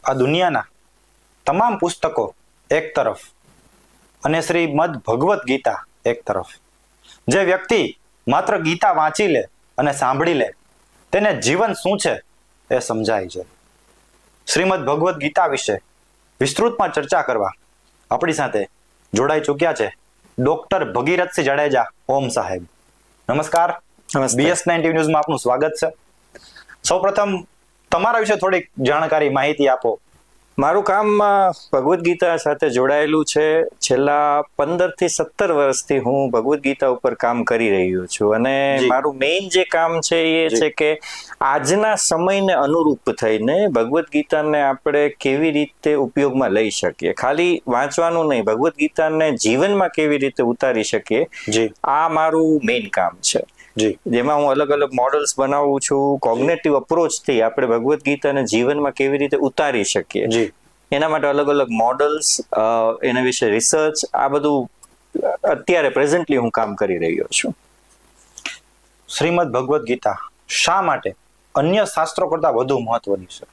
આ દુનિયાના તમામ પુસ્તકો એક તરફ અને શ્રીમદ ભગવદ્ ગીતા એક તરફ, જે વ્યક્તિ માત્ર ગીતા વાંચી લે અને સાંભળી લે તેને જીવન શું છે એ સમજાય છે. શ્રીમદ ભગવદ્ ગીતા વિશે વિસ્તૃતમાં ચર્ચા કરવા આપણી સાથે જોડાઈ ચૂક્યા છે ડોક્ટર ભગીરથસિંહ જાડેજા ઓમ સાહેબ. નમસ્કાર. BS9 TV ન્યૂઝમાં આપનું સ્વાગત છે. સૌપ્રથમ તમારા વિશે થોડીક જાણકારી માહિતી આપો. મારું કામ ભગવદ્ ગીતા સાથે જોડાયેલું છે. છેલ્લા 15 થી 17 વર્ષથી હું ભગવદ્ ગીતા ઉપર કામ કરી રહ્યો છું અને મારું મેઇન જે કામ છે એ છે કે આજના સમયને અનુરૂપ થઈને ભગવદ્ ગીતાને આપણે કેવી રીતે ઉપયોગમાં લઈ શકીએ. ખાલી વાંચવાનું નહીં, ભગવદ્ ગીતાને જીવનમાં કેવી રીતે ઉતારી શકીએ, આ મારું મેઇન કામ છે. જેમાં હું અલગ અલગ મોડલ્સ બનાવું છું. કોગ્નેટિવ અપ્રોચથી આપણે ભગવદ્ ગીતાને જીવનમાં કેવી રીતે ઉતારી શકીએ, એના માટે અલગ અલગ મોડલ્સ, એના વિશે રિસર્ચ, આ બધું અત્યારે પ્રેઝન્ટલી હું કામ કરી રહ્યો છું. શ્રીમદ ભગવદ્ ગીતા શા માટે અન્ય શાસ્ત્રો કરતા વધુ મહત્વની છે?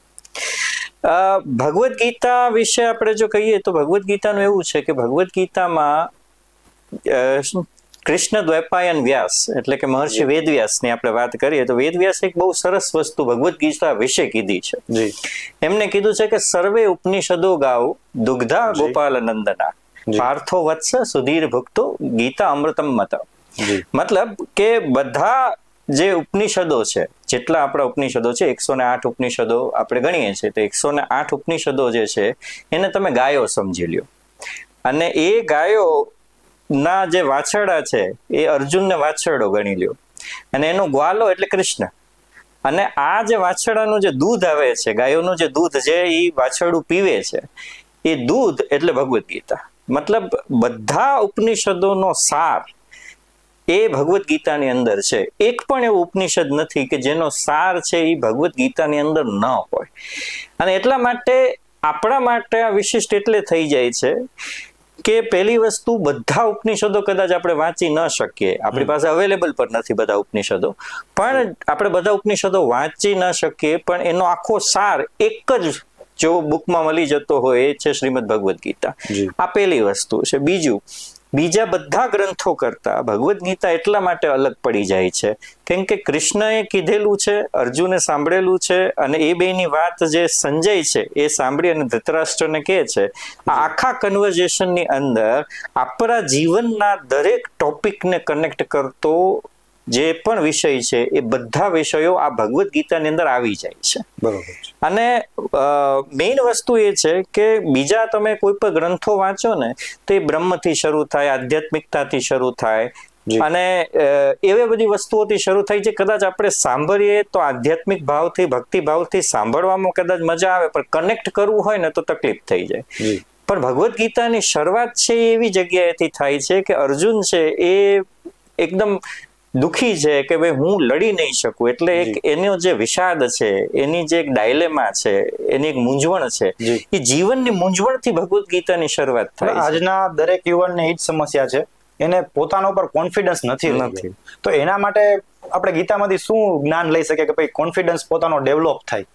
ભગવદ્ ગીતા વિશે આપણે જો કહીએ તો ભગવદ્ ગીતાનું એવું છે કે ભગવદ્ ગીતામાં કૃષ્ણ દ્વૈપાયન વ્યાસ એટલે કે મહર્ષિ વેદવ્યાસની આપણે વાત કરીએ તો વેદવ્યાસ એક બહુ સરસ વસ્તુ ભગવદ્ ગીતા વિશે કીધી છે. એમને કીધું છે કે સર્વે ઉપનિષદો ગાઓ દુગ્ધા ગોપાલ નંદના પાર્થો વત્સ સુધીર ભક્તો ગીતા અમૃતમ મત. મતલબ કે બધા જે ઉપનિષદો છે, જેટલા આપણા ઉપનિષદો છે, 108 ઉપનિષદો આપણે ગણીએ છીએ, તો 108 ઉપનિષદો જે છે એને તમે ગાયો સમજી લ્યો. અને એ ગાયો ના જે વાછરડા છે એ અર્જુનને વાછરડો ગણી લ્યો અને એનો ગ્વાલો એટલે કૃષ્ણ. અને આ જે વાછરડાનું જે દૂધ આવે છે, ગાયોનું જે દૂધ જે એ વાછરડું પીવે છે, એ દૂધ એટલે ભગવદ્ ગીતા. મતલબ બધા ઉપનિષદોનો સાર એ ભગવદ્ ગીતાની અંદર છે. એક પણ એવું ઉપનિષદ નથી કે જેનો સાર છે એ ભગવદ્ ગીતાની અંદર ન હોય. અને એટલા માટે આપણા માટે આ વિશિષ્ટ એટલે થઈ જાય છે કે પહેલી વસ્તુ, બધા ઉપનિષદો કદાચ આપણે વાંચી ન શકીએ, આપણી પાસે અવેલેબલ પણ નથી બધા ઉપનિષદો, પણ આપણે બધા ઉપનિષદો વાંચી ન શકીએ, પણ એનો આખો સાર એક જ જો બુકમાં મળી જતો હોય એ છે શ્રીમદ ભગવદ્ ગીતા. આ પહેલી વસ્તુ છે. બીજા બધા ગ્રંથો કરતા ભગવદ્ ગીતા એટલા માટે અલગ પડી જાય છે કેમ કે કૃષ્ણએ કીધેલું છે, અર્જુને સાંભળેલું છે, અને એ બેની વાત જે સંજય છે એ સાંભળી અને ધૃતરાષ્ટ્રને કહે છે. આ આખા કન્વર્ઝેશનની અંદર આપણા જીવનના દરેક ટોપિકને કનેક્ટ કરતો જે પણ વિષય છે એ બધા વિષયો આ ભગવદ્ ગીતાની અંદર આવી જાય છે. બરોબર. અને મેઇન વસ્તુ એ છે કે બીજા તમે કોઈ પણ ગ્રંથો વાંચો ને તો એ બ્રહ્મથી શરૂ થાય, આધ્યાત્મિકતાથી શરૂ થાય અને એવી બધી વસ્તુઓથી શરૂ થાય જે કદાચ આપણે સાંભળીએ તો આધ્યાત્મિક ભાવથી, ભક્તિ ભાવથી સાંભળવામાં કદાચ મજા આવે, પણ કનેક્ટ કરવું હોય ને તો તકલીફ થઈ જાય. પણ ભગવદ્ ગીતાની શરૂઆત છે એવી જગ્યાએથી થાય છે કે અર્જુન છે એ એકદમ દુઃખી છે કે ભાઈ હું લડી નહીં શકું, એટલે એક એનો જે વિષાદ છે, એની જે એક ડાયલેમા છે, એની એક મૂંઝવણ છે, એ જીવનની મૂંઝવણથી ભગવદ્ ગીતાની શરૂઆત થાય. આજના દરેક યુવાનને એ જ સમસ્યા છે, એને પોતાના ઉપર કોન્ફિડન્સ નથી. તો એના માટે આપણે ગીતામાંથી શું જ્ઞાન લઈ શકીએ કે ભાઈ કોન્ફિડન્સ પોતાનો ડેવલપ થાય?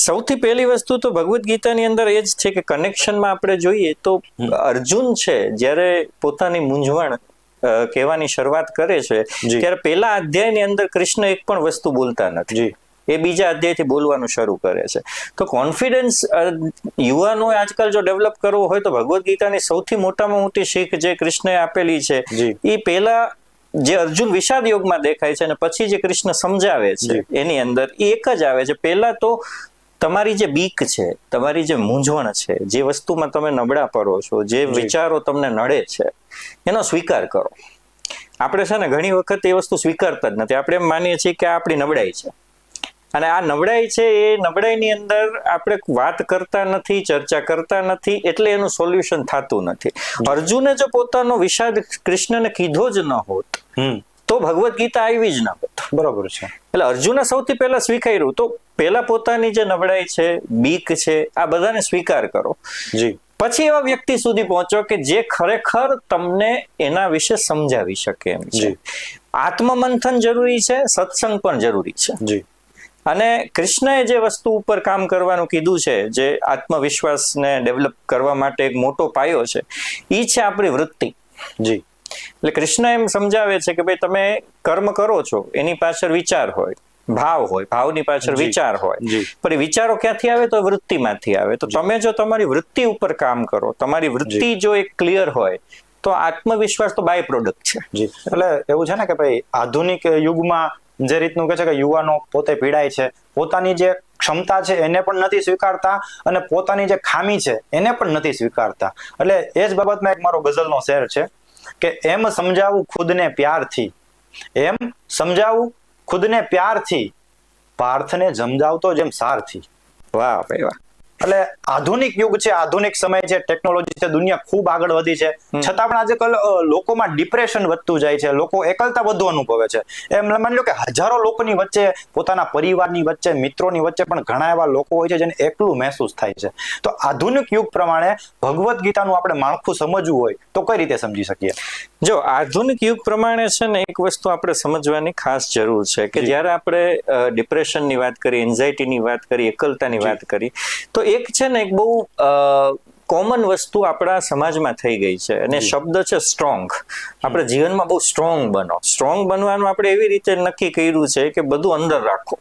સૌથી પહેલી વસ્તુ તો ભગવદ્ ગીતાની અંદર એ જ છે કે કનેક્શનમાં આપણે જોઈએ તો અર્જુન છે જ્યારે પોતાની મૂંઝવણ કહેવાની શરૂઆત કરે છે ત્યારે પહેલા અધ્યાયની અંદર કૃષ્ણ એક પણ વસ્તુ બોલતા નથી, એ બીજા અધ્યાયથી બોલવાનું શરૂ કરે છે. તો કોન્ફિડન્સ યુવાનોએ આજકાલ જો ડેવલપ કરવો હોય તો ભગવદ્ ગીતાની સૌથી મોટામાં મોટી શીખ જે કૃષ્ણએ આપેલી છે એ પહેલા જે અર્જુન વિષાદ યોગમાં દેખાય છે અને પછી જે કૃષ્ણ સમજાવે છે એની અંદર એક જ આવે છે. પહેલા તો તમારી જે બીક છે, તમારી જે મૂંઝવણ છે, જે વસ્તુમાં તમે નબળા પડો છો, જે વિચારો તમને નડે છે, એનો સ્વીકાર કરો. આપણે છે ને ઘણી વખત એ વસ્તુ સ્વીકારતા જ નથી. આપણે એમ માનીએ છીએ કે આ આપણી નબળાઈ છે અને આ નબળાઈ છે એ નબળાઈની અંદર આપણે વાત કરતા નથી, ચર્ચા કરતા નથી, એટલે એનું સોલ્યુશન થતું નથી. અર્જુને જો પોતાનો વિષાદ કૃષ્ણને કીધો જ ન હોત તો ભગવદ્ ગીતા આવી જ ન હોત. બરોબર છે. એટલે અર્જુને સૌથી પહેલા સ્વીકાર્યું. તો પહેલા પોતાની જે નબળાઈ છે, બીક છે, આ બધાને સ્વીકાર કરો. પછી એવા વ્યક્તિ સુધી પહોંચો કે જે ખરેખર તમને એના વિશે સમજાવી શકે એમ છે. આત્મમંથન જરૂરી છે, સત્સંગ પણ જરૂરી છે. અને કૃષ્ણએ જે વસ્તુ ઉપર કામ કરવાનું કીધું છે, જે આત્મવિશ્વાસને ડેવલપ કરવા માટે એક મોટો પાયો છે, એ છે આપણી વૃત્તિ. જી. એટલે કૃષ્ણ એમ સમજાવે છે કે ભાઈ તમે કર્મ કરો છો એની પાછળ વિચાર હોય, ભાવ હોય, ભાવની પાછળ વિચાર હોય, પણ એ વિચારો ક્યાંથી આવે? તો વૃત્તિમાંથી આવે. તો તમે જો તમારી વૃત્તિ ઉપર કામ કરો, તમારી વૃત્તિ જો એક ક્લિયર હોય, તો આત્મવિશ્વાસ તો બાય પ્રોડક્ટ છે. જી. એટલે એવું છે ને કે ભાઈ આધુનિક યુગમાં જે રીતનું કહે છે કે યુવાનો પોતે પીડાય છે, પોતાની જે ક્ષમતા છે એને પણ નથી સ્વીકારતા અને પોતાની જે ખામી છે એને પણ નથી સ્વીકારતા. એટલે એ જ બાબતમાં એક મારો ગઝલનો શેર છે કે એમ સમજાવું ખુદને પ્યારથી, એમ સમજાવું ખુદને પ્યારથી, પાર્થને સમજાવતો જેમ સારથી. વાહ ભાઈ વાહ. એટલે આધુનિક યુગ છે, આધુનિક સમય છે, ટેકનોલોજી છે, દુનિયા ખૂબ આગળ વધી છે, છતાં પણ આજકાલ લોકોમાં ડિપ્રેશન વધતું જાય છે, લોકો એકલતા વધુ અનુભવે છે. એમ માની લો કે હજારો લોકોની વચ્ચે, પોતાના પરિવારની વચ્ચે, મિત્રોની વચ્ચે પણ ઘણા એવા લોકો હોય છે જેને એકલું મહેસૂસ થાય છે. તો આધુનિક યુગ પ્રમાણે ભગવદ્ ગીતાનું આપણે માળખું સમજવું હોય તો કઈ રીતે સમજી શકીએ? જો આધુનિક યુગ પ્રમાણે છે ને, એક વસ્તુ આપણે સમજવાની ખાસ જરૂર છે કે જ્યારે આપણે ડિપ્રેશનની વાત કરી, એન્ઝાયટીની વાત કરી, એકલતાની વાત કરી, તો એક છે ને એક બહુ કોમન વસ્તુ આપણા સમાજમાં થઈ ગઈ છે અને શબ્દ છે સ્ટ્રોંગ. આપણે જીવનમાં બહુ સ્ટ્રોંગ બનો. સ્ટ્રોંગ બનવાનું આપણે એવી રીતે નક્કી કર્યું છે કે બધું અંદર રાખો,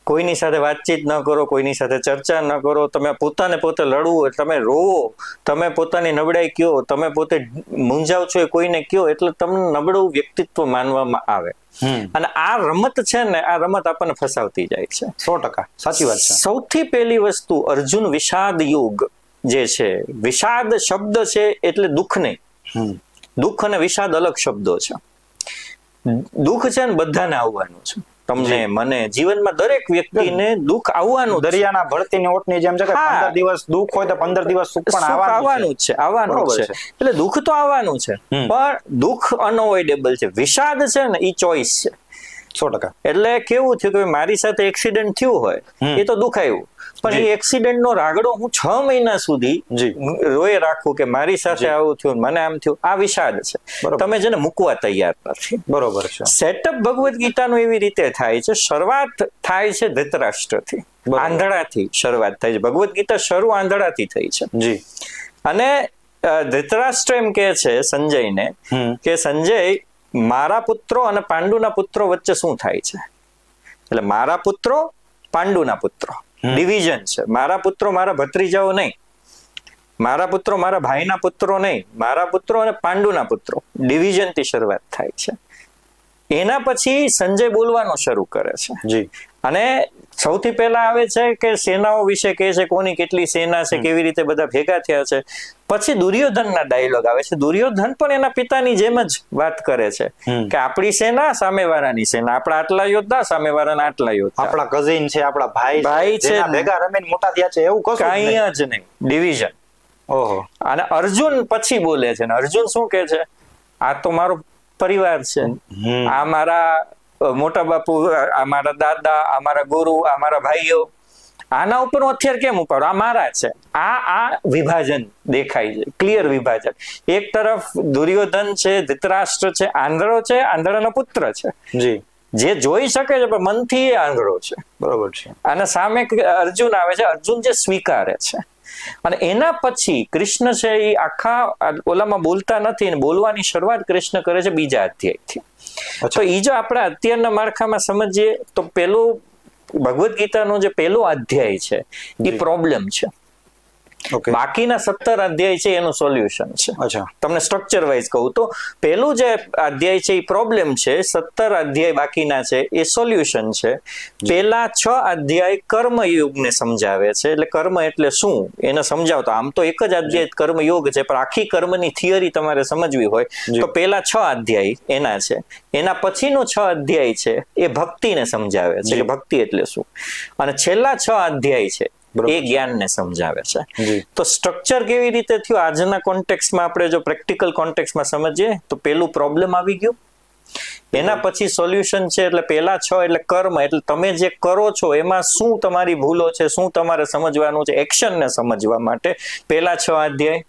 કોઈની સાથે વાતચીત ન કરો, કોઈની સાથે ચર્ચા ન કરો, તમે પોતાને પોતે લડવું, તમે રોવો, તમે પોતાની નબળાઈ કયો, તમે પોતે મૂંઝાવ છો એ કોઈને કયો, એટલે તમને નબળું વ્યક્તિત્વ માનવામાં આવે. અને આ રમત છે ને, આ રમત આપણને ફસાવતી જાય છે. 100% સાચી વાત છે. સૌથી પહેલી વસ્તુ, અર્જુન વિષાદ યુગ જે છે, વિષાદ શબ્દ છે એટલે દુઃખ નહીં. દુઃખ અને વિષાદ અલગ શબ્દો છે. દુઃખ છે ને બધાને આવવાનું છે, તમને, મને, જીવનમાં દરેક વ્યક્તિને દુઃખ આવવાનું. દરિયાના ભળતીની ઓટની જેમ છે કે 15 દિવસ દુઃખ હોય તો 15 દિવસ સુખ પણ આવવાનું છે, આવવાનું છે. એટલે દુઃખ તો આવવાનું છે, પણ દુઃખ અનઅવોઇડેબલ છે. વિષાદ છે ને એ ચોઇસ છે. 100%. એટલે કેવું થયું કે મારી સાથે એક્સિડન્ટ થયું હોય, એ તો દુઃખ આવ્યું, પણ એ એક્સિડન્ટ નો રાગડો હું 6 મહિના સુધી રોય રાખું કે મારી સાથે આવું થયું, મને આમ થયું, આ વિષાદ છે. તમે જેને મૂકવા તૈયાર નથી. બરોબર છે. સેટઅપ ભગવદ્ ગીતાનું એવી રીતે થાય છે. શરૂઆત થાય છે ધૃતરાષ્ટ્રથી, આંધળાથી શરૂઆત થાય છે. ભગવદ્ ગીતા શરૂ આંધળાથી થઈ છે. જી. અને ધૃતરાષ્ટ્ર એમ કે છે સંજયને કે સંજય, મારા પુત્રો અને પાંડુના પુત્રો વચ્ચે શું થાય છે? એટલે મારા પુત્રો, પાંડુના પુત્રો, ડિવિઝન છે. મારા પુત્રો મારા ભત્રીજાઓ નહીં, મારા પુત્રો મારા ભાઈના પુત્રો નહીં, મારા પુત્રો અને પાંડુના પુત્રો, ડિવિઝન થી શરૂઆત થાય છે. એના પછી સંજય બોલવાનું શરૂ કરે છે. જી. અને સૌથી પહેલા આવે છે કે સેનાઓ વિશે કહે છે, કોની કેટલી સેના છે, કેવી રીતે બધા ભેગા થયા છે. પછી દુર્યોધનના ડાયલોગ આવે છે. દુર્યોધન પણ એના પિતાની જેમ જ વાત કરે છે કે આપણી સેના, સામેવાળાની સેના, આપણા આટલા યોદ્ધા, સામેવાળાના આટલા યોદ્ધા, આપણા કઝિન છે, આપણા ભાઈ છે, ભેગા રમીને મોટા થયા છે, એવું કઈ જ નહીં, ડિવિઝન. ઓહો. અને અર્જુન પછી બોલે છે, ને અર્જુન શું કે છે? આ તો મારો પરિવાર છે, આ મારા મોટા બાપુ, આ મારા દાદા, આ મારા ગુરુ, આ મારા ભાઈઓ, આના ઉપર હું હથિયાર કેમ ઉપાડું? આ મારા છે. આ વિભાજન દેખાય છે, ક્લિયર વિભાજન. એક તરફ દુર્યોધન છે, ધૃતરાષ્ટ્ર છે, આંધળો છે, આંધળાનો પુત્ર છે, જી, જે જોઈ શકે છે પણ મનથી એ આંધળો છે. બરોબર છે. અને સામે અર્જુન આવે છે, અર્જુન જે સ્વીકારે છે. અને એના પછી કૃષ્ણ છે એ આખા ઓલામાં બોલતા નથી, અને બોલવાની શરૂઆત કૃષ્ણ કરે છે બીજા અધ્યાયથી. તો એ જો આપણે અત્યારના માળખામાં સમજીએ તો પેલું ભગવદ્ ગીતાનો જે પહેલો અધ્યાય છે એ પ્રોબ્લેમ છે. બાકીના 17 અધ્યાય છે એનું સોલ્યુશન છે. તમને સ્ટ્રક્ચર વાઇઝ કહું તો પહેલું જે અધ્યાય છે એ પ્રોબ્લેમ છે, 17 અધ્યાય બાકીના છે એ સોલ્યુશન છે. પહેલા 6 અધ્યાય કર્મયોગને સમજાવે છે. એટલે કર્મ એટલે શું એને સમજાવતો, આમ તો એક જ અધ્યાય કર્મયોગ છે, પણ આખી કર્મની થિયરી તમારે સમજવી હોય તો પહેલા 6 અધ્યાય એના છે. એના પછીનો 6 અધ્યાય છે એ ભક્તિને સમજાવે છે કે ભક્તિ એટલે શું, અને છેલ્લા 6 અધ્યાય છે એ જ્ઞાનને સમજાવે છે. તો સ્ટ્રક્ચર કેવી રીતે થયું આજના કોન્ટેક્સ્ટમાં આપણે જો પ્રેક્ટિકલ કોન્ટેક્સ્ટમાં સમજીએ તો પેલું પ્રોબ્લેમ આવી ગયું, એના પછી સોલ્યુશન છે. એટલે પહેલા 6 એટલે કર્મ, એટલે તમે જે કરો છો એમાં શું તમારી ભૂલો છે, શું તમારે સમજવાનું છે, એક્શનને સમજવા માટે પહેલા 6 અધ્યાય.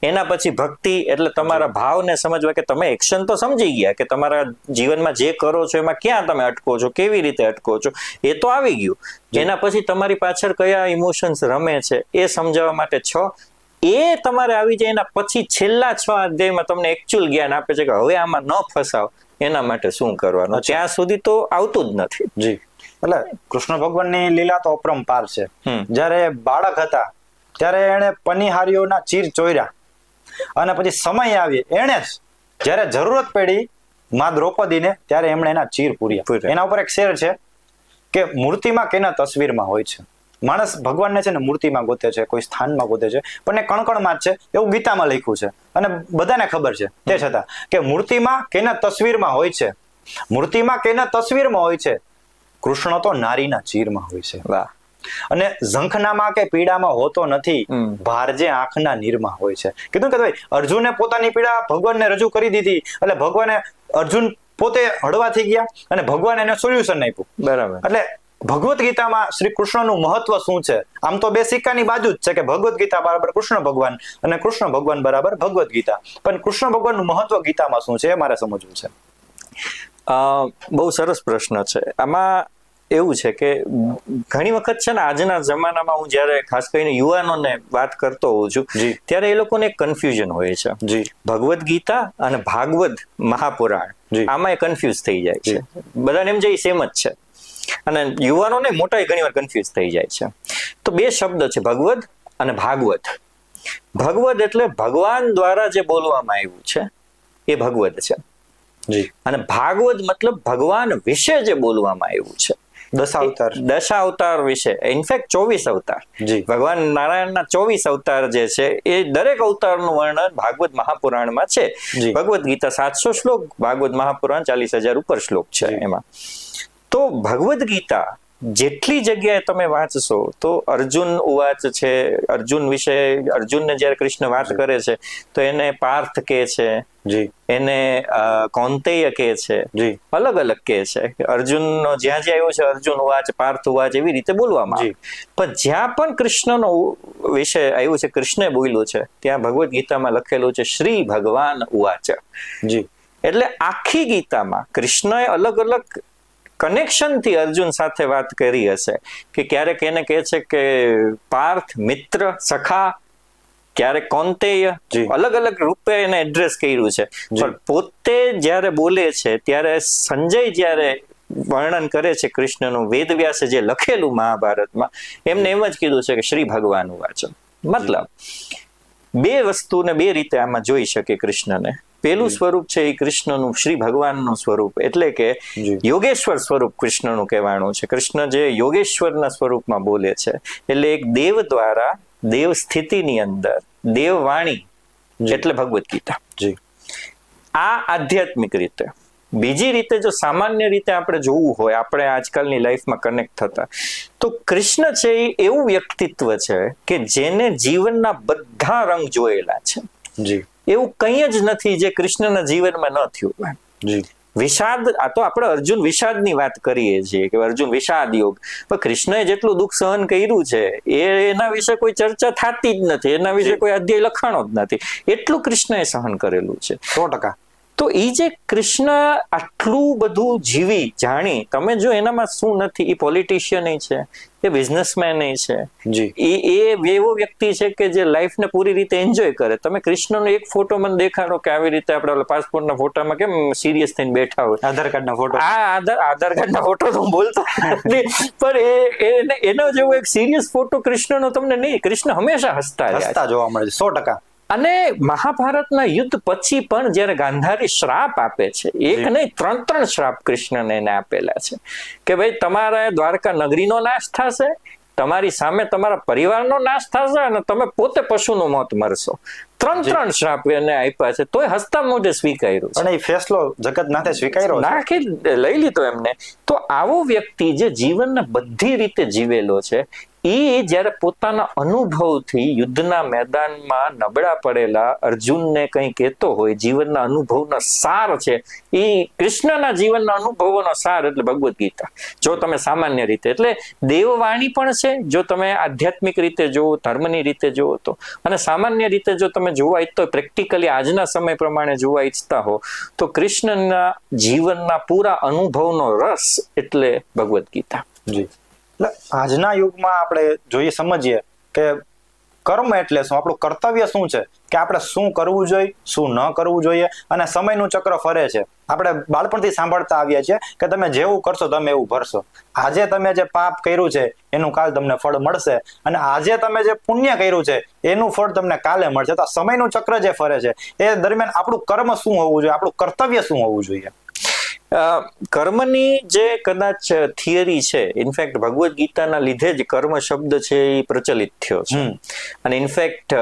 એના પછી ભક્તિ એટલે તમારા ભાવને સમજવા કે તમે એક્શન તો સમજી ગયા કે તમારા જીવનમાં જે કરો છો એમાં ક્યાં તમે અટકો છો, કેવી રીતે અટકો છો, એ તો આવી ગયું. એના પછી તમારી પાછળ કયા ઇમોશન્સ રમે છે એ સમજાવવા માટે 6 એ તમારે આવી જાય. એના પછી છેલ્લા 6 અધ્યાયમાં તમને એકચ્યુઅલ જ્ઞાન આપે છે કે હવે આમાં ન ફસાવ એના માટે શું કરવાનું. ત્યાં સુધી તો આવતું જ નથી. જી, એટલે કૃષ્ણ ભગવાનની લીલા તો અપરંપાર છે. જ્યારે બાળક હતા ત્યારે એને પનિહારીઓના ચીર ચોર્યા અને પછી સમય આવી એને જ જ્યારે જરૂરત પડી મા દ્રૌપદીને ત્યારે એમણે એના ચીર પૂર્યા. એના ઉપર એક શેર છે કે મૂર્તિમાં કેના તસવીરમાં હોય છે. માણસ ભગવાનને છે ને મૂર્તિમાં ગોતે છે, કોઈ સ્થાનમાં ગોતે છે, પણ એ કણકણમાં જ છે એવું ગીતામાં લખ્યું છે અને બધાને ખબર છે. તે છતાં કે મૂર્તિમાં કેના તસવીરમાં હોય છે, મૂર્તિમાં કેના તસવીરમાં હોય છે, કૃષ્ણ તો નારીના ચીરમાં હોય છે. વાહ. અને ઝંખનામાં કે પીડામાં હોતો નથી, ભારજે આંખના નીરમાં હોય છે. કીધું કે ભાઈ અર્જુને પોતાની પીડા ભગવાનને રજૂ કરી દીધી એટલે ભગવાને અર્જુન પોતે હળવા થઈ ગયા અને ભગવાન એને સોલ્યુશન આપ્યું. બરાબર. એટલે ભગવદ્ ગીતામાં શ્રી કૃષ્ણનું મહત્વ શું છે? આમ તો બે સિક્કાની બાજુ જ છે કે ભગવદ્ ગીતા બરાબર કૃષ્ણ ભગવાન અને કૃષ્ણ ભગવાન બરાબર ભગવદ્ ગીતા. પણ કૃષ્ણ ભગવાનનું મહત્વ ગીતામાં શું છે એ મારે સમજવું છે. બહુ સરસ પ્રશ્ન છે. આમાં એવું છે કે ઘણી વખત છે ને આજના જમાનામાં હું જયારે ખાસ કરીને યુવાનોને વાત કરતો હોઉં છું ત્યારે એ લોકોને કન્ફ્યુઝન હોય છે. ભગવદ્ ગીતા અને ભાગવત મહાપુરાણ આમાં એ કન્ફ્યુઝ થઈ જાય છે. બધાને એમ જાય સેમ જ છે અને યુવાનોને મોટા ઘણી વાર કન્ફ્યુઝ થઈ જાય છે. તો બે શબ્દ છે ભગવદ અને ભાગવત. ભગવદ એટલે ભગવાન દ્વારા જે બોલવામાં આવ્યું છે એ ભગવદ છે અને ભાગવત મતલબ ભગવાન વિશે જે બોલવામાં આવ્યું છે. દશાવતાર વિશે, ઇનફેક્ટ 24 અવતાર. ભગવાન નારાયણના 24 અવતાર જે છે એ દરેક અવતારનું વર્ણન ભાગવત મહાપુરાણમાં છે. ભગવદ્ ગીતા 700 શ્લોક, ભાગવત મહાપુરાણ 40,000 ઉપર શ્લોક છે એમાં. તો ભગવદ્ ગીતા જેટલી જગ્યાએ તમે વાંચશો તો અર્જુન ઉવાચ છે. અર્જુન વિશે અર્જુનને જયારે કૃષ્ણ વાત કરે છે તો એને પાર્થ કે છે, એને કૌંતેય કે છે, અલગ અલગ કે છે. અર્જુનનો જ્યાં જ્યાં આવ્યો છે અર્જુન ઉવાચ, પાર્થ ઉવાચ એવી રીતે બોલવામાં આવે. પણ જ્યાં પણ કૃષ્ણનો વિશે આવ્યું છે, કૃષ્ણે બોલ્યું છે, ત્યાં ભગવદ્ ગીતામાં લખેલું છે શ્રી ભગવાન ઉવાચ. એટલે આખી ગીતામાં કૃષ્ણએ અલગ અલગ કનેક્શન થી અર્જુન સાથે વાત કરી હશે કે ક્યારેક એને કહે છે કે પાર્થ મિત્ર સખા, ક્યારેક કૌંતેય, અલગ અલગ રૂપે એને એડ્રેસ કર્યું છે. પણ પોતે જયારે બોલે છે ત્યારે સંજય જયારે વર્ણન કરે છે કૃષ્ણનું, વેદવ્યાસે જે લખેલું મહાભારતમાં એમને એમ જ કીધું છે કે શ્રી ભગવાન વાચન. મતલબ બે વસ્તુને બે રીતે આમાં જોઈ શકે કૃષ્ણને. પેલું સ્વરૂપ છે એ કૃષ્ણનું શ્રી ભગવાનનું સ્વરૂપ એટલે કે યોગેશ્વર સ્વરૂપ કૃષ્ણનું કહેવાનું છે. કૃષ્ણ જે યોગેશ્વરના સ્વરૂપમાં બોલે છે એટલે એક દેવ દ્વારા દેવ સ્થિતિની અંદર દેવવાણી એટલે ભગવદ્ ગીતા. આ આધ્યાત્મિક રીતે. બીજી રીતે જો સામાન્ય રીતે આપણે જોવું હોય, આપણે આજકાલની લાઈફમાં કનેક્ટ થતા, તો કૃષ્ણ છે એ એવું વ્યક્તિત્વ છે કે જેને જીવનના બધા રંગ જોયેલા છે. એવું કંઈ જ નથી જે કૃષ્ણના જીવનમાં ન થયું. વિષાદ, આ તો આપણે અર્જુન વિષાદની વાત કરીએ છીએ કે અર્જુન વિષાદ યોગ, પણ કૃષ્ણએ જેટલું દુઃખ સહન કર્યું છે એના વિશે કોઈ ચર્ચા થતી જ નથી, એના વિશે કોઈ અધ્યાય લખાણો જ નથી. એટલું કૃષ્ણએ સહન કરેલું છે 100%. તો એ જે કૃષ્ણ આટલું બધું જીવી જાણી, તમે જો એનામાં શું નથી, એ પોલિટિશિયન છે, એ બિઝનેસમેન છે, એ એવો વ્યક્તિ છે કે જે લાઈફને પૂરી રીતે એન્જોય કરે. તમે કૃષ્ણનો એક ફોટો મને દેખાડો કે આવી રીતે આપણે પાસપોર્ટના ફોટામાં કેમ સિરિયસ થઈને બેઠા હોય, આધાર કાર્ડના ફોટો, આધાર કાર્ડના ફોટો તો હું બોલતો નથી, પણ એનો જેવો એક સિરિયસ ફોટો કૃષ્ણનો તમને નહીં. કૃષ્ણ હંમેશા હસતા જોવા મળે છે 100%. અને મહાભારતના યુદ્ધ પછી પણ જયારે ગાંધારી શ્રાપ આપે છે, એક નહીં 3 શ્રાપ કૃષ્ણને એને આપેલા છે કે ભાઈ તમારા દ્વારકા નગરીનો નાશ થશે, તમારી સામે તમારા પરિવારનો નાશ થશે અને તમે પોતે પશુનું મોત મરશો. 3 શ્રાપ એને આપ્યા છે, તોય હસતા મોઢે સ્વીકાર્યું છે. અને એ ફેસલો જગતનાથે સ્વીકાર્યો, નાખી લઈ લીધો એમને. તો આવો વ્યક્તિ જે જીવનને બધી રીતે જીવેલો છે એ જ્યારે પોતાના અનુભવથી યુદ્ધના મેદાનમાં નબળા પડેલા અર્જુનને કંઈ કહેતો હોય, જીવનના અનુભવનો સાર છે, એ કૃષ્ણના જીવનના અનુભવોનો સાર એટલે ભગવદ્ ગીતા. જો તમે સામાન્ય રીતે, એટલે દેવવાણી પણ છે જો તમે આધ્યાત્મિક રીતે જુઓ, ધર્મની રીતે જુઓ તો, અને સામાન્ય રીતે જો તમે જોવા ઈચ્છો, પ્રેક્ટિકલી આજના સમય પ્રમાણે જોવા ઈચ્છતા હો તો કૃષ્ણના જીવનના પૂરા અનુભવનો રસ એટલે ભગવદ્ ગીતા. જી. એટલે આજના યુગમાં આપણે જોઈએ, સમજીએ કે કર્મ એટલે શું, આપણું કર્તવ્ય શું છે, કે આપણે શું કરવું જોઈએ, શું ન કરવું જોઈએ, અને સમયનું ચક્ર ફરે છે. આપણે બાળપણથી સાંભળતા આવ્યા છીએ કે તમે જેવું કરશો તમે એવું ભરશો. આજે તમે જે પાપ કર્યું છે એનું કાલ તમને ફળ મળશે, અને આજે તમે જે પુણ્ય કર્યું છે એનું ફળ તમને કાલે મળશે. તો સમયનું ચક્ર જે ફરે છે એ દરમિયાન આપણું કર્મ શું હોવું જોઈએ, આપણું કર્તવ્ય શું હોવું જોઈએ? કર્મની જે કદાચ થિયરી છે, ઇનફેક્ટ ભગવદ્ ગીતાના લીધે જ કર્મ શબ્દ છે એ પ્રચલિત થયો છે. અને ઇનફેક્ટ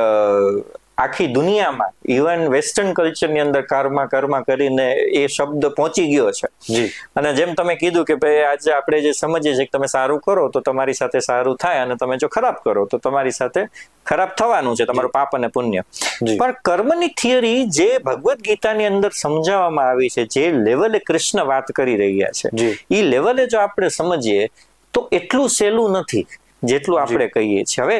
આખી દુનિયામાં, ઇવન વેસ્ટર્ન કલ્ચરની અંદર કર્મ કરીને એ શબ્દ પહોંચી ગયો છે. અને જેમ તમે કીધું કે ભાઈ આજે આપણે જે સમજીએ છીએ કે તમે સારું કરો તો તમારી સાથે સારું થાય, અને તમે જો ખરાબ કરો તો તમારી સાથે ખરાબ થવાનું છે, તમારું પાપ અને પુણ્ય. પણ કર્મની થિયરી જે ભગવદ્ ગીતાની અંદર સમજાવવામાં આવી છે, જે લેવલે કૃષ્ણ વાત કરી રહ્યા છે, એ લેવલે જો આપણે સમજીએ તો એટલું સહેલું નથી જેટલું આપણે કહીએ છીએ. હવે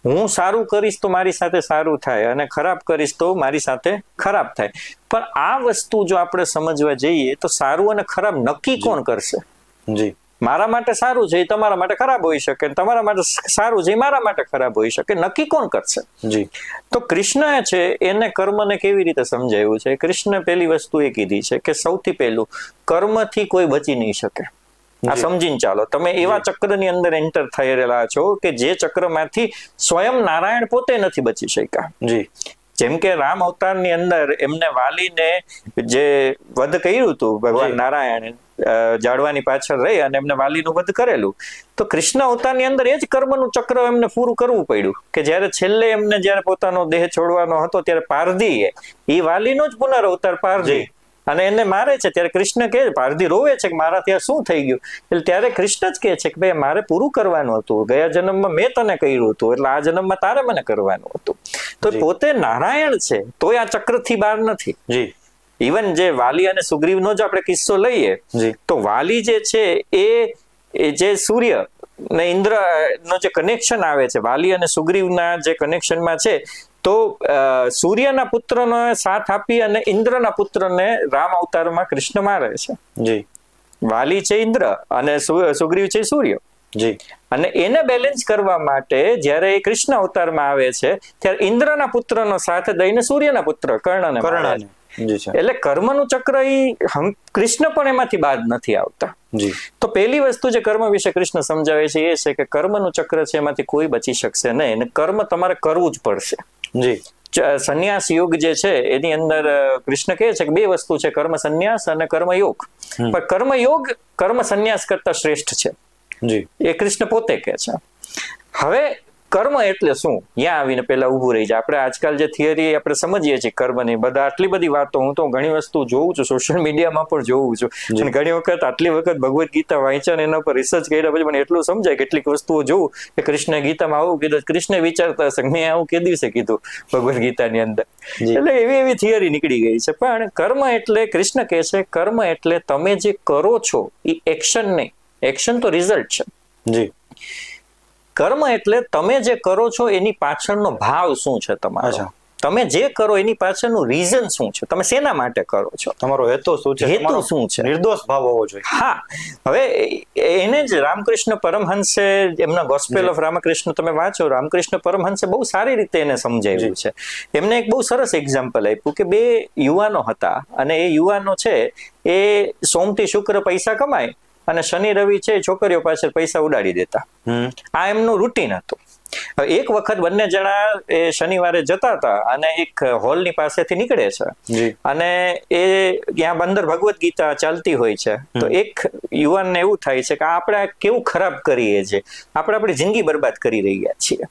હું સારું કરીશ તો મારી સાથે સારું થાય, અને ખરાબ કરીશ તો મારી સાથે ખરાબ થાય. પણ આ વસ્તુ જો આપણે સમજવા જઈએ તો સારું અને ખરાબ નક્કી કોણ કરશે? જી, મારા માટે સારું છે એ તમારા માટે ખરાબ હોઈ શકે, તમારા માટે સારું છે એ મારા માટે ખરાબ હોઈ શકે. નક્કી કોણ કરશે? જી. તો કૃષ્ણ છે એને કર્મને કેવી રીતે સમજાવ્યું છે? કૃષ્ણ પહેલી વસ્તુ એ કીધી છે કે સૌથી પહેલું, કર્મથી કોઈ બચી નહીં શકે. આ સમજીને ચાલો, તમે એવા ચક્રની અંદર એન્ટર થયેલા છો કે જે ચક્રમાંથી સ્વયં નારાયણ પોતે નથી બચી શક્યા. જી. જેમ કે રામ અવતારની અંદર એમને વાલીને જે વધ કર્યું હતું ભગવાન નારાયણ, જાડવાની પાછળ રહી અને એમને વાલીનું વધ કરેલું, તો કૃષ્ણ અવતારની અંદર એ જ કર્મનું ચક્ર એમને પૂરું કરવું પડ્યું કે જ્યારે છેલ્લે એમને જ્યારે પોતાનો દેહ છોડવાનો હતો ત્યારે પારધી એ વાલીનો જ પુનરઅવતાર પારધી, અને એને મારે છે ત્યારે કૃષ્ણ કહે, પારધી રોવે છે કે મારાથી આ શું થઈ ગયું, એટલે ત્યારે કૃષ્ણ જ કહે છે કે ભાઈ મારે પૂરું કરવાનું હતું, ગયા જન્મમાં મેં તને કર્યું હતું, એટલે આ જન્મમાં તારે મને કરવાનું હતું. તો પોતે નારાયણ છે તોય આ ચક્રથી બહાર નથી. જી. ઇવન જે વાલી અને સુગ્રીવનો જ આપણે કિસ્સો લઈએ તો વાલી જે છે એ જે સૂર્ય ને ઇન્દ્ર નો જે કનેક્શન આવે છે, વાલી અને સુગ્રીવના જે કનેક્શનમાં છે, તો સૂર્યના પુત્રનો સાથ આપી અને ઇન્દ્રના પુત્રને રામ અવતારમાં કૃષ્ણ મારે છે. જી. વાલી છે ઇન્દ્ર અને સુગ્રીવ છે સૂર્ય. જી. અને એને બેલેન્સ કરવા માટે જ્યારે એ કૃષ્ણ અવતારમાં આવે છે ત્યારે ઇન્દ્રના પુત્રનો સાથ દઈને સૂર્યના પુત્ર કર્ણને મારે છે. એટલે કર્મનું ચક્ર કૃષ્ણ પણ એમાંથી બાદ નથી આવતા. તો પહેલી વસ્તુ જે કર્મ વિશે કૃષ્ણ સમજાવે છે એ છે કે કર્મનું ચક્ર છે એમાંથી કોઈ બચી શકશે નહીં, અને કર્મ તમારે કરવું જ પડશે. જી. સંન્યાસ યોગ જે છે એની અંદર કૃષ્ણ કહે છે કે બે વસ્તુ છે, કર્મ સંન્યાસ અને કર્મયોગ. પણ કર્મયોગ કર્મ સંન્યાસ કરતા શ્રેષ્ઠ છે. જી. એ કૃષ્ણ પોતે કહે છે. હવે કર્મ એટલે શું, ત્યાં આવીને પેલા ઉભું રહી જાય. આપણે આજકાલ જે થિયરી આપણે સમજીએ છીએ કર્મની, બધા આટલી બધી વાતો, હું તો ઘણી વસ્તુ જોઉં છું, સોશિયલ મીડિયામાં પણ જોઉં છું, અને ઘણી વખત આટલી વખત ભગવદ્ ગીતા વાંચ્યા ને એના પર રિસર્ચ કર્યા પછી મને એટલું સમજાય, કેટલીક વસ્તુઓ જોઉં કે કૃષ્ણ ગીતામાં આવું કીધું, કૃષ્ણ વિચારતા હશે મેં આવું કે દિવસે કીધું ભગવદ્ ગીતાની અંદર. એટલે એવી થિયરી નીકળી ગઈ છે. પણ કર્મ એટલે કૃષ્ણ કહે છે કર્મ એટલે તમે જે કરો છો એ એક્શન નહીં, એક્શન તો રિઝલ્ટ છે. જી. કર્મ એટલે તમે જે કરો છો એની પાછળનો ભાવ શું છે તમારો, તમે જે કરો એની પાછળનું રીઝન શું છે, તમે શેના માટે કરો છો, તમારો હેતુ શું છે, હેતુ શું છે, નિર્દોષ ભાવ હોવો જોઈએ. હા. હવે એને જ રામકૃષ્ણ પરમહંસે એમના ગોસ્પેલ ઓફ રામકૃષ્ણ તમે વાંચો, રામકૃષ્ણ પરમહંસે બહુ સારી રીતે એને સમજાવ્યું છે. એમને એક બહુ સરસ એક્ઝામ્પલ આપ્યું કે બે યુવાનો હતા, અને એ યુવાનો છે એ સોમથી શુક્ર પૈસા કમાય અને શનિ રવિ છે છોકરીઓ પાછળ પૈસા ઉડાડી દેતા. આ એમનું રૂટીન હતું. એક વખત બંને જણા એ શનિવારે જતા હતા અને એક હોલની પાસેથી નીકળે છે અને એ ત્યાં અંદર ભગવદ્ ગીતા ચાલતી હોય છે. તો એક યુવાનને એવું થાય છે કે આપણે કેવું ખરાબ કરીએ છીએ, આપણે આપણી જિંદગી બરબાદ કરી રહ્યા છીએ.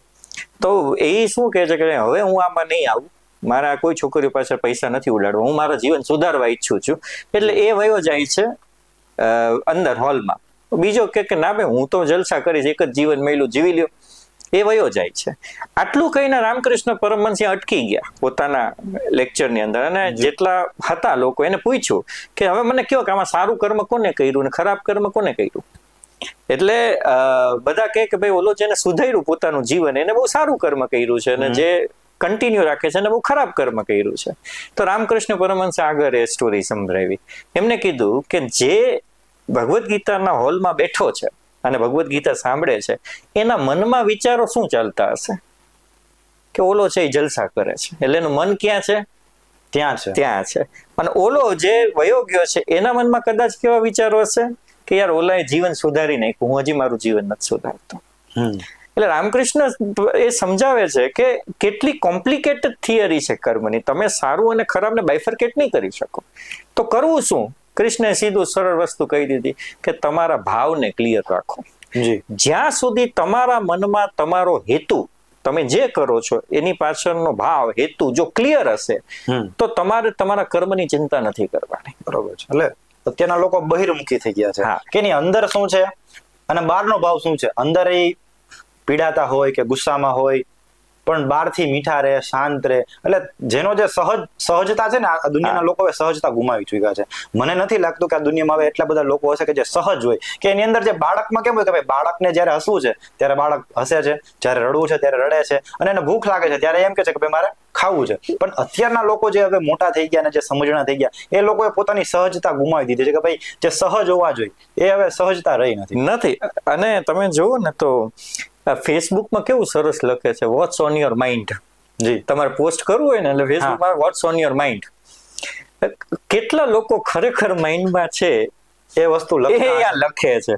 તો એ શું કહે છે કે હવે હું આમાં નહીં આવું, મારા કોઈ છોકરીઓ પાછળ પૈસા નથી ઉડાડવા, હું મારા જીવન સુધારવા ઈચ્છું છું. એટલે એ વયો જાય છે અંદર હોલમાં. બીજો કે ના ભાઈ હું તો જલસા કરીશ, એક જ જીવન મળ્યું જીવી લ્યો. એ વયો જાય છે. આટલું કહીને રામકૃષ્ણ પરમહંસ અટકી ગયા પોતાના લેક્ચરની અંદર, અને જેટલા હતા લોકો એને પૂછ્યું કે હવે મને કયો કે આમાં સારું કર્મ કોને કર્યું ને ખરાબ કર્મ કોને કર્યું. એટલે બધા કહે કે ભાઈ ઓલો જેને સુધાર્યું પોતાનું જીવન એને બહુ સારું કર્મ કર્યું છે, અને જે કન્ટિન્યુ રાખે છે અને બહુ ખરાબ કર્મ કર્યું છે. તો રામકૃષ્ણ પરમહંસે આગળ એ સ્ટોરી સંભળાવી. એમને કીધું કે જે ભગવદ્ ગીતાના હોલમાં બેઠો છે અને ભગવદ્ ગીતા સાંભળે છે એના મનમાં વિચારો શું ચાલતા હશે, કે ઓલો છે એ જલસા કરે છે એટલે એનું મન ક્યાં છે? ત્યાં છે. અને ઓલો જે વયો ગયો છે એના મનમાં કદાચ કેવા વિચારો હશે કે યાર ઓલાએ જીવન સુધારી નાખ્યું, હું હજી મારું જીવન નથી સુધારતો. એટલે રામકૃષ્ણ એ સમજાવે છે કે કેટલી કોમ્પ્લિકેટેડ થિયરી છે કર્મની. તમે સારું અને ખરાબને બાયફર્કેટ નહીં કરી શકો. તો કરવું શું? કૃષ્ણએ સીધું સરળ વસ્તુ કહી દીધી કે તમારા ભાવને ક્લિયર રાખો. જ્યાં સુધી તમારા મનમાં તમારો હેતુ, તમે જે કરો છો એની પાછળનો ભાવ હેતુ જો ક્લિયર હશે તો તમારે તમારા કર્મની ચિંતા નથી કરવાની. બરોબર છે. એટલે અત્યારના લોકો બહિર્મુખી થઈ ગયા છે કે એની અંદર શું છે અને બહારનો ભાવ શું છે. અંદર એ પીડાતા હોય કે ગુસ્સામાં હોય પણ બહારથી મીઠા રહે, શાંત રહે. એટલે જેનો જે સહજતા છે ને, આ દુનિયાના લોકો સહજતા ગુમાવી ચૂક્યા છે. મને નથી લાગતું કે આ દુનિયામાં હવે એટલા બધા લોકો હશે કે જે સહજ હોય, કે એની અંદર જે બાળકમાં કેમ હોય કે ભાઈ બાળકને જયારે હસવું છે ત્યારે બાળક હસે છે, જયારે રડવું છે ત્યારે રડે છે, અને એને ભૂખ લાગે છે ત્યારે એમ કે છે કે ભાઈ મારે ખાવું છે. પણ અત્યારના લોકો જે હવે મોટા થઈ ગયા અને જે સમજણા થઈ ગયા એ લોકોએ પોતાની સહજતા ગુમાવી દીધી છે કે ભાઈ જે સહજ હોવા જોઈએ એ હવે સહજતા રહી નથી. અને તમે જુઓ ને તો ફેસબુકમાં કેવું સરસ લખે છે, વોટ્સ ઓન યોર માઇન્ડ. તમારે પોસ્ટ કરવું હોય ને એટલે ફેસબુકમાં વોટ્સ ઓન યોર માઇન્ડ. કેટલા લોકો ખરેખર માઇન્ડમાં છે એ વસ્તુ લખે છે?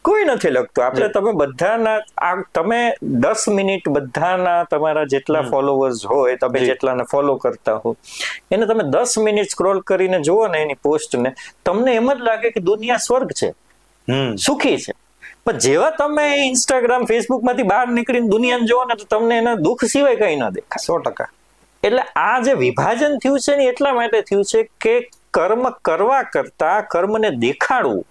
કોઈ નથી લખતું. આપણે તમે બધાના તમે 10 મિનિટ બધાના તમારા જેટલા ફોલોવર્સ હોય, તમે જેટલાને ફોલો કરતા હો એને તમે 10 મિનિટ સ્ક્રોલ કરીને જુઓ ને એની પોસ્ટને, તમને એમ જ લાગે કે દુનિયા સ્વર્ગ છે, સુખી છે. પણ જેવા તમે ઇન્સ્ટાગ્રામ ફેસબુક માંથી બહાર નીકળીને દુનિયાને જોવો ને તો તમને એના દુઃખ સિવાય કઈ ન દેખાય. 100%. એટલે આ જે વિભાજન થયું છે ને એટલા માટે થયું છે કે કર્મ કરવા કરતા કર્મને દેખાડવું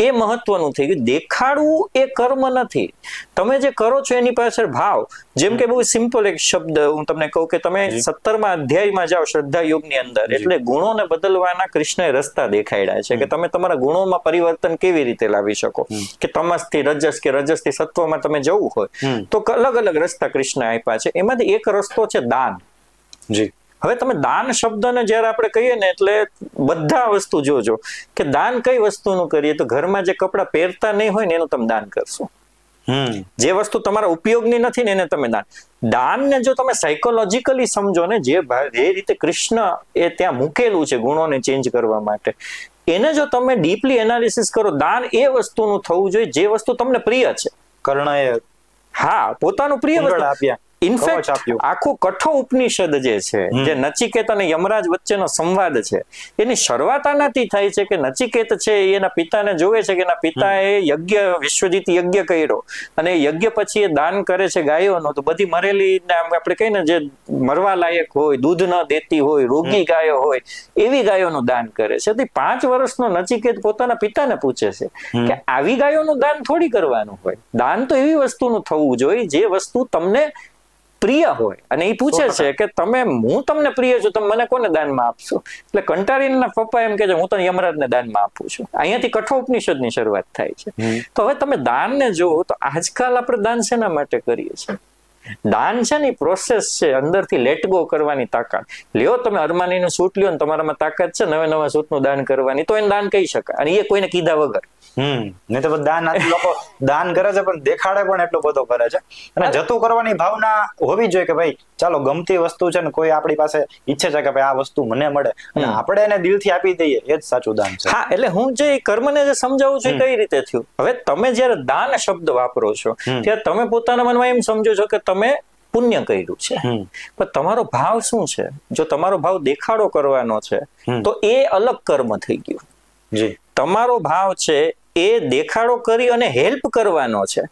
એ મહત્વનું થઈ ગયું. દેખાડવું એ કર્મ નથી. તમે જે કરો છો એની પાછળ ભાવ. જેમ કે બહુ સિમ્પલ એક શબ્દ હું તમને કહું કે તમે 17મા અધ્યાયમાં જાઓ શ્રદ્ધા યોગની અંદર, એટલે ગુણોને બદલવાના કૃષ્ણએ રસ્તા દેખાડ્યા છે કે તમે તમારા ગુણોમાં પરિવર્તન કેવી રીતે લાવી શકો. કે તમસથી રજસ કે રજસથી સત્વમાં તમે જવું હોય તો અલગ અલગ રસ્તા કૃષ્ણ આપ્યા છે. એમાંથી એક રસ્તો છે દાન. હવે તમે દાન શબ્દને જયારે આપણે કહીએ ને એટલે બધા વસ્તુ જોજો કે દાન કઈ વસ્તુનું કરીએ તો ઘરમાં જે કપડા પહેરતા નહીં હોય ને એનું તમે દાન કરશો. જે વસ્તુ તમારા ઉપયોગની નથી ને એને તમે દાનને જો તમે સાયકોલોજીકલી સમજો ને, જે રીતે કૃષ્ણ એ ત્યાં મૂકેલું છે ગુણોને ચેન્જ કરવા માટે, એને જો તમે ડીપલી એનાલિસિસ કરો, દાન એ વસ્તુનું થવું જોઈએ જે વસ્તુ તમને પ્રિય છે. કર્ણએ પોતાનું પ્રિય વસ્તુ આપ્યા. ઇનફેક્ટ આખું કઠો ઉપનિષદ જે છે, જે નચિકેત અને યમરાજ વચ્ચેનો સંવાદ છે, એની શરૂઆત આનાથી થાય છે કે નચિકેત છે એના પિતાને જોવે છે કે એના પિતાએ યજ્ઞ, વિશ્વજીત યજ્ઞ કર્યો અને યજ્ઞ પછી એ દાન કરે છે ગાયોનો. તો બધી મરેલી આપણે કહીએ ને જે મરવા લાયક હોય, દૂધ ન દેતી હોય, રોગી ગાયો હોય, એવી ગાયોનું દાન કરે છે. તો 5 વર્ષનો નચિકેત પોતાના પિતાને પૂછે છે કે આવી ગાયોનું દાન થોડી કરવાનું હોય. દાન તો એવી વસ્તુનું થવું જોઈએ જે વસ્તુ તમને પ્રિય હોય. અને એ પૂછે છે કે હું તમને પ્રિય છું, તમે મને કોને દાનમાં આપશો? એટલે કંટાળીના પપ્પા એમ કે છે હું તો યમરાજને દાનમાં આપું છું. અહીંયાથી કઠોપનિષદની શરૂઆત થાય છે. તો હવે તમે દાનને જુઓ તો આજકાલ આપણે દાન શેના માટે કરીએ છીએ? દાન છે ને પ્રોસેસ છે, અંદરથી લેટ ગો કરવાની તાકાત. લ્યો તમે અરમાનીનું સૂટ લ્યો ને તમારામાં તાકાત છે નવા સૂટનું દાન કરવાની, તો એને દાન કહી શકાય. અને એ કોઈને કીધા વગર. નહીં તો દાન લોકો દાન કરે છે પણ દેખાડે પણ એટલો બધો કરે છે. અને જતું કરવાની ભાવના હોવી જોઈએ કે ભાઈ ચાલો ગમતી વસ્તુ છે ને કોઈ આપણી પાસે ઈચ્છે છે કે ભાઈ આ વસ્તુ મને મળે અને આપણે એને દિલથી આપી દઈએ, એ જ સાચું દાન છે. એટલે હું જે કર્મને જે સમજાવું છું કઈ રીતે થયું. હવે તમે જયારે દાન શબ્દ વાપરો છો ત્યારે તમે પોતાના મનમાં એમ સમજો છો કે તમે પુણ્ય કર્યું છે, પણ તમારો ભાવ શું છે? જો તમારો ભાવ દેખાડો કરવાનો છે તો એ અલગ કર્મ થઈ ગયું. તમારો ભાવ છે એ દેખાડો કરી અને હેલ્પ કરવાનો છે.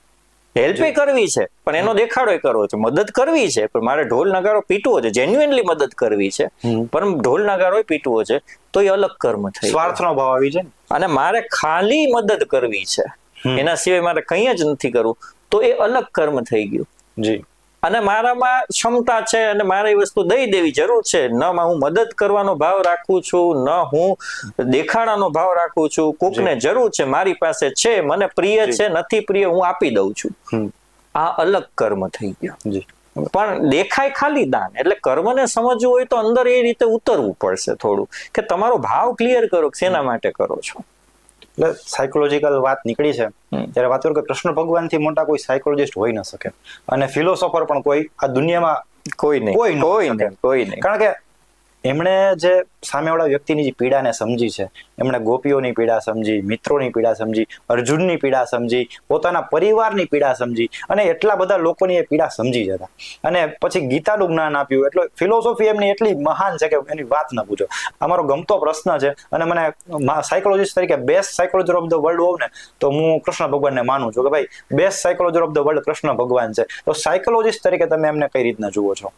હેલ્પ કરવી છે પણ એનો દેખાડો કરવો છે. મદદ કરવી છે પણ મારે ઢોલ નગારો પીટવો છે, જેન્યુઇનલી મદદ કરવી છે પણ ઢોલ નગારો પીટવો છે, તો એ અલગ કર્મ થઈ. સ્વાર્થનો ભાવ આવી છે. અને મારે ખાલી મદદ કરવી છે, એના સિવાય મારે કંઈ જ નથી કરવું, તો એ અલગ કર્મ થઈ ગયું. જી. અને મારામાં ક્ષમતા છે અને મારે એ વસ્તુ દઈ દેવી જરૂર છે. ન હું મદદ કરવાનો ભાવ રાખું છું, ન હું દેખાડાનો ભાવ રાખું છું. કોકને જરૂર છે, મારી પાસે છે, મને પ્રિય છે, નથી પ્રિય, હું આપી દઉં છું. આ અલગ કર્મ થઈ ગયો. પણ દેખાય ખાલી દાન. એટલે કર્મને સમજવું હોય તો અંદર એ રીતે ઉતરવું પડશે થોડું, કે તમારો ભાવ ક્લિયર કરો કે શેના માટે કરો છો. એટલે સાયકોલોજીકલ વાત નીકળી છે ત્યારે વાત કરું કે કૃષ્ણ ભગવાન થી મોટા કોઈ સાયકોલોજીસ્ટ હોઈ ન શકે, અને ફિલોસોફર પણ કોઈ આ દુનિયામાં કોઈ નહીં. કારણ કે એમણે જે સામેવાળા વ્યક્તિની જે પીડાને સમજી છે, એમણે ગોપીઓની પીડા સમજી, મિત્રોની પીડા સમજી, અર્જુનની પીડા સમજી, પોતાના પરિવારની પીડા સમજી, અને એટલા બધા લોકોની એ પીડા સમજી જતા, અને પછી ગીતાનું જ્ઞાન આપ્યું. એટલે ફિલોસોફી એમની એટલી મહાન છે કે એની વાત ન પૂછો. અમારો ગમતો પ્રશ્ન છે, અને મને સાયકોલોજીસ્ટ તરીકે best psychologist of the world હોઉં ને તો હું કૃષ્ણ ભગવાનને માનું છું કે ભાઈ best psychologist of the world Krishna ભગવાન છે. તો સાયકોલોજીસ્ટ તરીકે તમે એમને કઈ રીતના જુઓ છો?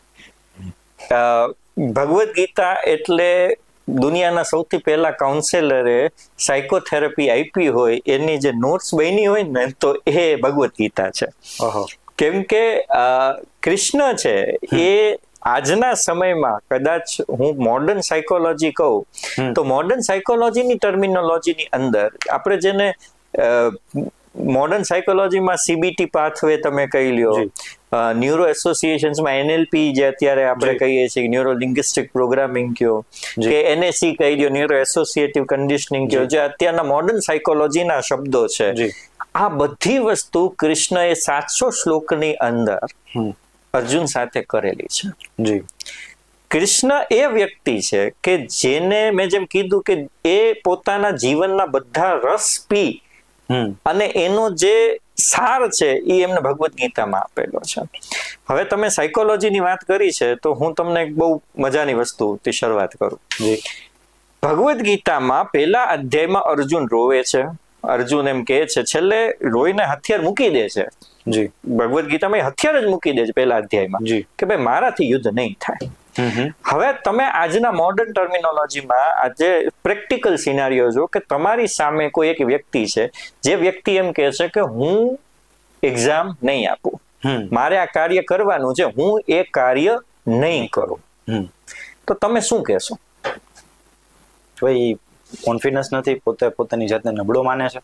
ભગવદ્ ગીતા એટલે દુનિયાના સૌથી પહેલા કાઉન્સેલરે સાયકોથેરાપી આપી હોય એની જે નોટ્સ બની હોય ને તો એ ભગવદ્ ગીતા છે. કેમ કે કૃષ્ણ છે એ આજના સમયમાં કદાચ હું મોડર્ન સાયકોલોજી કહું તો મોડર્ન સાયકોલોજીની ટર્મિનોલોજીની અંદર આપણે જેને મોડર્ન સાયકોલોજીમાં સીબીટી પાથવે તમે કહી લ્યો, ન્યુરો એસોસિએશન્સમાં એનએલપી જે અત્યારે આપણે કહીએ છીએ, ન્યુરો લિંગ્વિસ્ટિક પ્રોગ્રામિંગ કયો કે એનએસી કહી દો, ન્યુરો એસોસિએટિવ કન્ડિશનિંગ કયો, જે અત્યારના મોડર્ન સાયકોલોજીના શબ્દો છે. આ બધી વસ્તુ કૃષ્ણએ 700 શ્લોકની અંદર અર્જુન સાથે કરેલી છે. કૃષ્ણ એ વ્યક્તિ છે કે જેને મેં જેમ કીધું કે એ પોતાના જીવનના બધા રસ પી અને એનો જે સાર છે એ એમને ભગવદ્ ગીતામાં આપેલો છે. હવે તમે સાયકોલોજીની વાત કરી છે તો હું તમને એક બહુ મજાની વસ્તુથી શરૂઆત કરું. ભગવદ્ ગીતામાં પહેલા અધ્યાયમાં અર્જુન રોવે છે. અર્જુન એમ કહે છે, છેલ્લે રોઈને હથિયાર મૂકી દે છે. ભગવદ્ ગીતામાં હથિયાર જ મૂકી દે છે પહેલા અધ્યાયમાં કે ભાઈ મારાથી યુદ્ધ નહીં થાય. હવે તમે આજના મોડર્ન ટર્મિનોલોજીમાં આજે પ્રેક્ટિકલ સિનારીઓ જો કે તમારી સામે કોઈ એક વ્યક્તિ છે, જે વ્યક્તિ એમ કહે છે કે હું એક્ઝામ નહીં આપું, મારે આ કાર્ય કરવાનું છે, હું એ કાર્ય નહીં કરું, તો તમે શું કહેશો? ભાઈ કોન્ફિડન્સ નથી, પોતાની જાતને નબળો માને છે.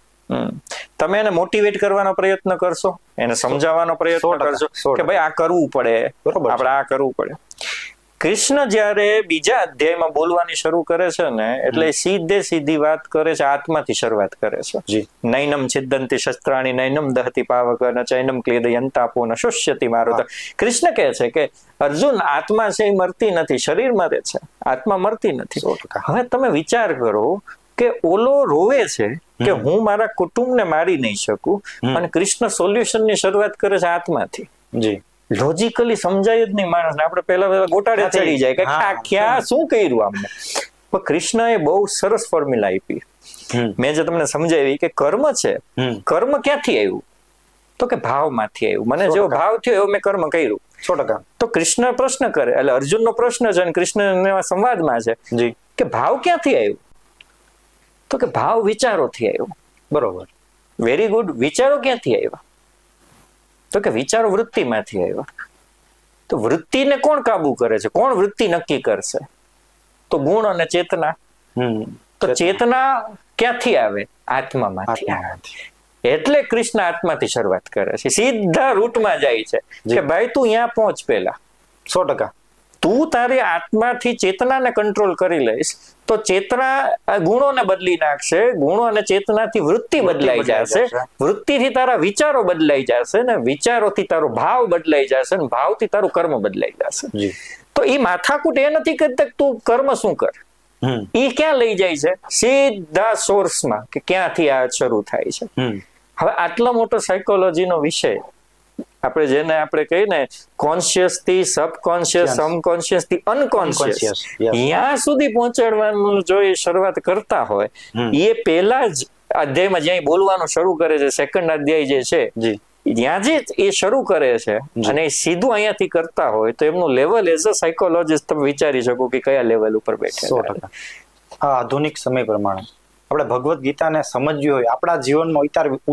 તમે એને મોટિવેટ કરવાનો પ્રયત્ન કરશો, એને સમજાવવાનો પ્રયત્ન કરશો કે ભાઈ આ કરવું પડે, આપણે આ કરવું પડે. કૃષ્ણ જયારે બીજા અધ્યાયમાં બોલવાની શરૂ કરે છે ને એટલે સીધી વાત કરે છે, આત્માથી શરૂઆત કરે છે. નૈનમ છિદ્દંતિ શસ્ત્રાણી નૈનમ દહતિ પાવક ન ચૈનમ ક્લેદયંતાપો ન શુષ્યતિ મારુત. કૃષ્ણ કહે છે કે અર્જુન આત્મા છે એ મરતી નથી, શરીર મરે છે, આત્મા મરતી નથી. હવે તમે વિચાર કરો કે ઓલો રોવે છે કે હું મારા કુટુંબને મારી નહીં શકું, અને કૃષ્ણ સોલ્યુશનની શરૂઆત કરે છે આત્માથી. લોજિકલી સમજાય જ નહીં માણસને. આપણે પહેલા ગોટાળે ચડી જાય કે ક્યાં શું કર્યું આમને. પણ કૃષ્ણએ બહુ સરસ ફોર્મ્યુલા આપી. મેં જે તમને સમજાવી કે કર્મ છે, કર્મ ક્યાંથી આવ્યું તો કે ભાવમાંથી આવ્યું. મને જેવો ભાવ થયો એવો મેં કર્મ કર્યું. 100%. તો કૃષ્ણ પ્રશ્ન કરે, એટલે અર્જુનનો પ્રશ્ન છે અને કૃષ્ણ સંવાદમાં છે કે ભાવ ક્યાંથી આવ્યું તો કે ભાવ વિચારોથી આવ્યો. બરોબર, વેરી ગુડ. વિચારો ક્યાંથી આવ્યા તો કે વિચારો વૃત્તિમાંથી આવ્યા. તો વૃત્તિને કોણ કાબુ કરે છે, કોણ વૃત્તિ નક્કી કરશે તો ગુણ અને ચેતના. તો ચેતના ક્યાંથી આવે? આત્મામાંથી આવે. એટલે કૃષ્ણ આત્માથી શરૂઆત કરે છે, સીધા રૂટમાં જાય છે કે ભાઈ તું અહીંયા પહોંચ પહેલા. 100%. તું તારી આત્માથી ચેતનાને કંટ્રોલ કરી લઈશ તો ચેતના ગુણોને બદલી નાખશે, ગુણો અને ચેતનાથી વૃત્તિ બદલાઈ જશે, વૃત્તિથી તારા વિચારો બદલાઈ જશે, ને વિચારોથી તારો ભાવ બદલાઈ જશે, ને ભાવથી તારું કર્મ બદલાઈ જશે. તો એ માથાકૂટ એ નથી કરતા તું કર્મ શું કર, એ ક્યાં લઈ જાય છે? સીધા સોર્સમાં કે ક્યાંથી આ શરૂ થાય છે. હવે આટલો મોટો સાયકોલોજીનો વિષય આપણે જેને આપણે કહીએ ને કોન્શિયસ થી સબકોન્શિયસ, સબકોન્શિયસ થી અનકોન્શિયસ, ત્યાં સુધી પહોંચાડવાનું જો એ શરૂઆત કરતા હોય, એ પહેલા જ અધ્યાયમાં જ્યાં બોલવાનું શરૂ કરે છે, સેકન્ડ અધ્યાય જે છે ત્યાં જે એ શરૂ કરે છે અને સીધું અહીંયાથી કરતા હોય તો એમનું લેવલ એઝ અ સાયકોલોજીસ્ટ તમે વિચારી શકો કે કયા લેવલ ઉપર બેઠે. 100%. આ આધુનિક સમય પ્રમાણે આપણે ભગવદ્ ગીતાને સમજવી હોય, આપણા જીવનમાં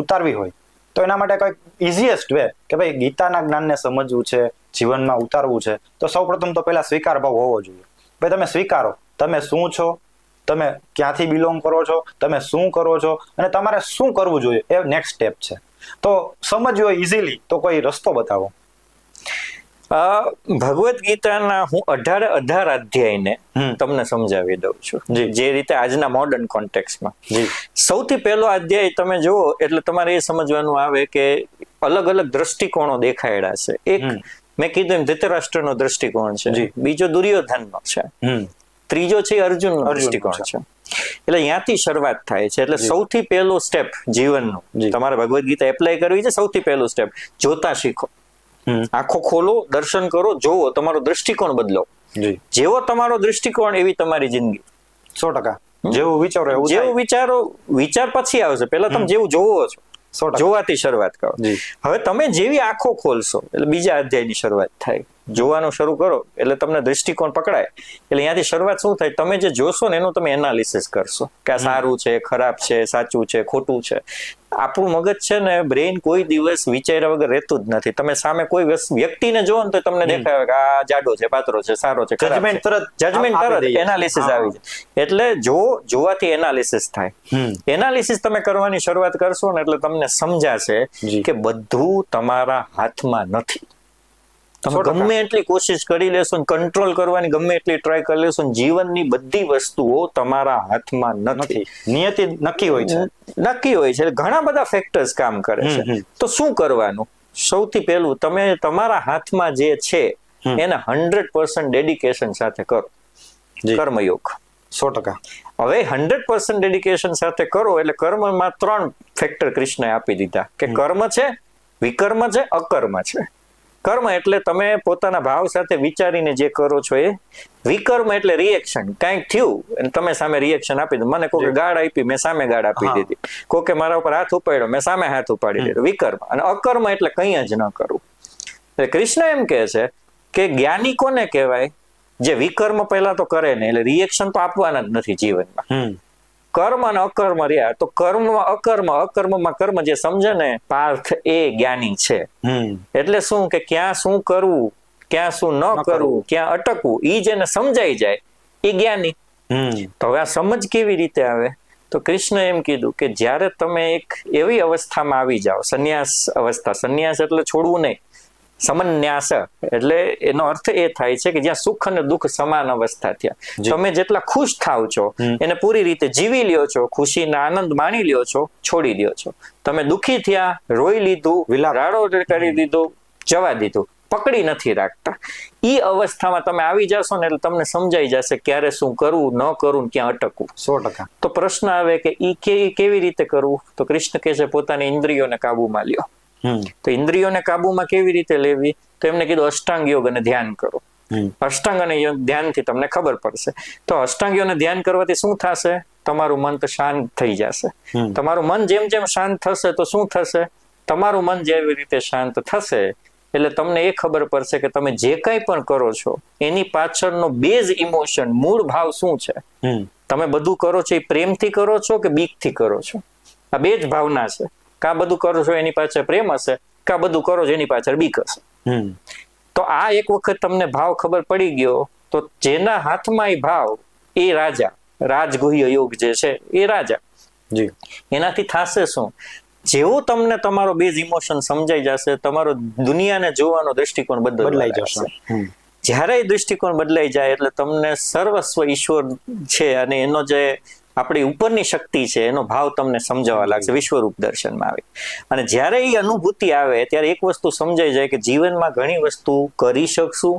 ઉતારવી હોય તો એના માટે કંઈક ઇઝીએસ્ટ વે કે ભાઈ ગીતાના જ્ઞાનને સમજવું છે, જીવનમાં ઉતારવું છે, તો સૌપ્રથમ તો પહેલા સ્વીકાર ભાવ હોવો જોઈએ. ભાઈ તમે સ્વીકારો તમે શું છો, તમે ક્યાંથી બિલોંગ કરો છો, તમે શું કરો છો અને તમારે શું કરવું જોઈએ, એ નેક્સ્ટ સ્ટેપ છે. તો સમજવું હોય ઇઝીલી તો કોઈ રસ્તો બતાવો. ભગવદ્ ગીતાના હું 18 અધ્યાયને તમને સમજાવી દઉં છું, જે રીતે આજના મોડર્ન કોન્ટેક્સ્ટમાં. સૌથી પહેલો અધ્યાય તમે જુઓ એટલે તમારે એ સમજવાનું આવે કે અલગ અલગ દ્રષ્ટિકોણો દેખાયેલા છે. એક મેં કીધું એમ ધૃતરાષ્ટ્રનો દ્રષ્ટિકોણ છે, બીજો દુર્યોધનનો છે, ત્રીજો છે અર્જુનનો દ્રષ્ટિકોણ છે. એટલે ત્યાંથી શરૂઆત થાય છે. એટલે સૌથી પહેલો સ્ટેપ જીવનનું તમારે ભગવદ્ ગીતા એપ્લાય કરવી છે. સૌથી પહેલું સ્ટેપ જોતા શીખો, આંખો ખોલો, દર્શન કરો, જોવો, તમારો દ્રષ્ટિકોણ બદલો. જેવો તમારો દ્રષ્ટિકોણ એવી તમારી જિંદગી. 100%. જેવું વિચારો એવું જેવું વિચારો, વિચાર પછી આવશે. પહેલા તમે જેવું જોવો છો જોવાથી શરૂઆત કરો. હવે તમે જેવી આંખો ખોલશો એટલે બીજા અધ્યાયની શરૂઆત થાય. જોવાનું શરૂ કરો એટલે તમને દ્રષ્ટિકોણ પકડાય. એટલે ત્યાંથી શરૂઆત શું થાય, તમે જે જોશો ને એનું તમે એનાલિસિસ કરશો કે આ સારું છે, ખરાબ છે, સાચું છે, ખોટું છે. આપણું મગજ છે ને, બ્રેઇન કોઈ દિવસ વિચાર્યા વગર રહેતું જ નથી. તમે સામે કોઈ વ્યક્તિને જોવો ને તો તમને દેખાય કે આ જાડો છે, પાતળો છે, સારો છે, જજમેન્ટ તરત એનાલિસિસ આવી જાય. એટલે જોવાથી એનાલિસિસ થાય. એનાલિસિસ તમે કરવાની શરૂઆત કરશો ને એટલે તમને સમજાશે કે બધું તમારા હાથમાં નથી. તમે ગમે એટલી કોશિશ કરી લેશો, કંટ્રોલ કરવાની ગમે એટલી ટ્રાય કરી લેશો, જીવનની બધી વસ્તુઓ તમારા હાથમાં નથી. નિયતિ નક્કી હોય છે. નક્કી હોય છે. ઘણા બધા ફેક્ટર્સ કામ કરે છે. તો શું કરવાનું? સૌથી પહેલું તમે તમારા હાથમાં જે છે એને 100% ડેડિકેશન સાથે કરો. કર્મયોગ 100%. હવે 100% ડેડિકેશન સાથે કરો એટલે કર્મમાં 3 ફેક્ટર કૃષ્ણએ આપી દીધા કે કર્મ છે, વિકર્મ છે, અકર્મ છે. કર્મ એટલે તમે પોતાના ભાવ સાથે વિચારીને જે કરો છો એ. વિકર્મ એટલે રિએક્શન, કંઈક થયું અને તમે સામે રિએક્શન આપી દીધું. મને કોઈ ગાળ આપી, મેં સામે ગાળ આપી દીધી. કોકે મારા ઉપર હાથ ઉપાડ્યો, મેં સામે હાથ ઉપાડી દીધો. વિકર્મ. અને અકર્મ એટલે કંઈ જ ન કરવું. એટલે કૃષ્ણ એમ કહે છે કે જ્ઞાની કોને કહેવાય? જે વિકર્મ પહેલા તો કરે ને, એટલે રિએક્શન તો આપવાના જ નથી જીવનમાં. કર્મ અને અકર્મ રહ્યા તો કર્મમાં અકર્મ, અકર્મમાં કર્મ જે સમજે ને પાર્થ એ જ્ઞાની છે. એટલે શું કે ક્યાં શું કરવું, ક્યાં શું ન કરવું, ક્યાં અટકવું, એ જેને સમજાઈ જાય એ જ્ઞાની. તો હવે આ સમજ કેવી રીતે આવે? તો કૃષ્ણ એમ કીધું કે જ્યારે તમે એક એવી અવસ્થામાં આવી જાઓ, સંન્યાસ અવસ્થા. સંન્યાસ એટલે છોડવું નહીં, સમન્યાસ એટલે એનો અર્થ એ થાય છે કે જ્યાં સુખ અને દુઃખ સમાન અવસ્થા થયા. તમે જેટલા ખુશ થાવ છો એને પૂરી રીતે જીવી લ્યો છો, ખુશીના આનંદ માણી લ્યો છો, છોડી દો છો. તમે દુઃખી થયા, રોઈ લીધું, રાડો કરી દીધો, જવા દીધું, પકડી નથી રાખતા. એ અવસ્થામાં તમે આવી જશો ને એટલે તમને સમજાઈ જશે ક્યારે શું કરવું, ન કરવું, ક્યાં અટકવું. 100%. તો પ્રશ્ન આવે કે ઈ કેવી રીતે કરવું? તો કૃષ્ણ કહે છે પોતાની ઇન્દ્રિયોને કાબુમાં લ્યો. તો ઇન્દ્રિયોને કાબુમાં કેવી રીતે લેવી? તો એમને કીધું અષ્ટાંગ યોગ અને ધ્યાન કરો. અષ્ટાંગ અને ધ્યાનથી તમને ખબર પડશે. તો અષ્ટાંગ યોગ અને ધ્યાન કરવાથી શું થશે? તમારું મન તો શાંત થઈ જશે. તમારું મન જેમ જેમ શાંત થશે તો શું થશે? તમારું મન જેવી રીતે શાંત થશે એટલે તમને એ ખબર પડશે કે તમે જે કંઈ પણ કરો છો એની પાછળનો બેઝ ઇમોશન, મૂળ ભાવ શું છે. તમે બધું કરો છો એ પ્રેમથી કરો છો કે બીકથી કરો છો? આ બે જ ભાવના છે. કા બધું કરો છો એની પાછળ પ્રેમ હશે, કા બધું કરો છો એની પાછળ બીક હશે. તો આ એક વખત તમને ભાવ ખબર પડી ગયો તો જેના હાથમાં એ ભાવ એ રાજા, રાજગુહ્ય યોગ જે છે એ રાજા. એનાથી થશે શું? જેવું તમને તમારો બેઝ ઇમોશન સમજાઈ જશે, તમારો દુનિયાને જોવાનો દ્રષ્ટિકોણ બદલાઈ જશે. જ્યારે એ દૃષ્ટિકોણ બદલાઈ જાય એટલે તમને સર્વસ્વ ઈશ્વર છે અને એનો જે આપણી ઉપરની શક્તિ છે એનો ભાવ તમને સમજાવવા લાગશે, વિશ્વરૂપ દર્શનમાં આવે. અને જ્યારે એ અનુભૂતિ આવે ત્યારે એક વસ્તુ સમજાઈ જાય કે જીવનમાં ઘણી વસ્તુ કરી શકશું,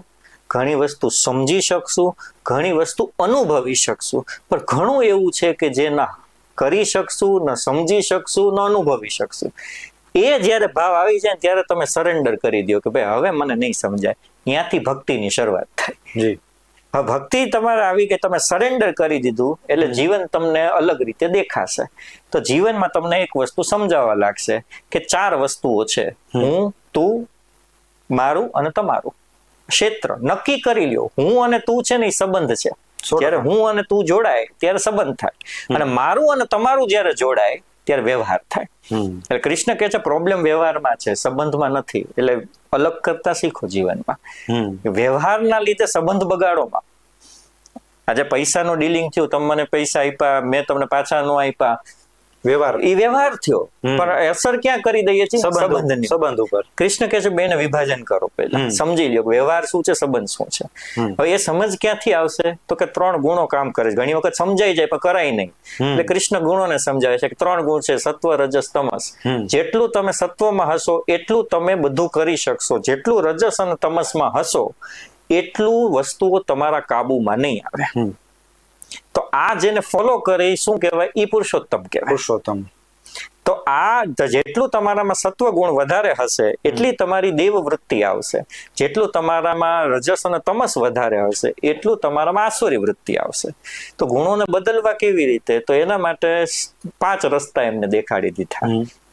ઘણી વસ્તુ સમજી શકશું, ઘણી વસ્તુ અનુભવી શકશું, પણ ઘણું એવું છે કે જે ના કરી શકશું, ન સમજી શકશું, ન અનુભવી શકશું. એ જ્યારે ભાવ આવી જાય ત્યારે તમે સરેન્ડર કરી દો કે ભાઈ હવે મને નહીં સમજાય. ત્યાંથી ભક્તિની શરૂઆત થાય. ભક્તિ તમારે આવી કે તમે સરેન્ડર કરી દીધું એટલે જીવન તમને અલગ રીતે દેખાશે. તો જીવનમાં તમને એક વસ્તુ સમજાવવા લાગશે કે 4 વસ્તુઓ છે, હું, તું, મારું અને તમારું. ક્ષેત્ર નક્કી કરી લ્યો. હું અને તું છે ને એ સંબંધ છે. જ્યારે હું અને તું જોડાય ત્યારે સંબંધ થાય, અને મારું અને તમારું જ્યારે જોડાય ત્યારે વ્યવહાર થાય. એટલે કૃષ્ણ કહે છે પ્રોબ્લેમ વ્યવહારમાં છે, સંબંધમાં નથી. એટલે અલગ કરતા શીખો જીવનમાં. વ્યવહારના લીધે સંબંધ બગાડોમાં. આજે પૈસાનું ડીલિંગ થયું, તમે મને પૈસા આપ્યા, મેં તમને પાછા ન આપ્યા, વ્યવહાર થયો, પણ અસર ક્યાં કરી દઈએ છીએ? સંબંધ ઉપર. કૃષ્ણ કહે છે બેને વિભાજન કરો, પહેલા સમજી લો વ્યવહાર શું છે, સંબંધ શું છે. હવે એ સમજ ક્યાંથી આવશે? તો કે 3 ગુણો કામ કરે છે. ઘણી વખત સમજાઈ જાય પણ કરાય નહીં. એટલે કૃષ્ણ ગુણોને સમજાવે છે કે 3 ગુણ છે, સત્વ, રજસ, તમસ. જેટલું તમે સત્વમાં હશો એટલું તમે બધું કરી શકશો. જેટલું રજસ અને તમસમાં હશો એટલું વસ્તુઓ તમારા કાબુમાં નહીં આવે. તો આ જેને ફોલો કરે એ શું કહેવાય? ઈ પુરુષોત્તમ કહેવાય. પુરુષોત્તમ. તો આ જેટલું તમારામાં સત્વ ગુણ વધારે હશે એટલી તમારી દેવ વૃત્તિ આવશે. જેટલું તમારામાં રજસ અને તમસ વધારે હશે એટલું તમારામાં આસુરી વૃત્તિ આવશે. તો ગુણોને બદલવા કેવી રીતે? તો એના માટે 5 રસ્તા એમને દેખાડી દીધા.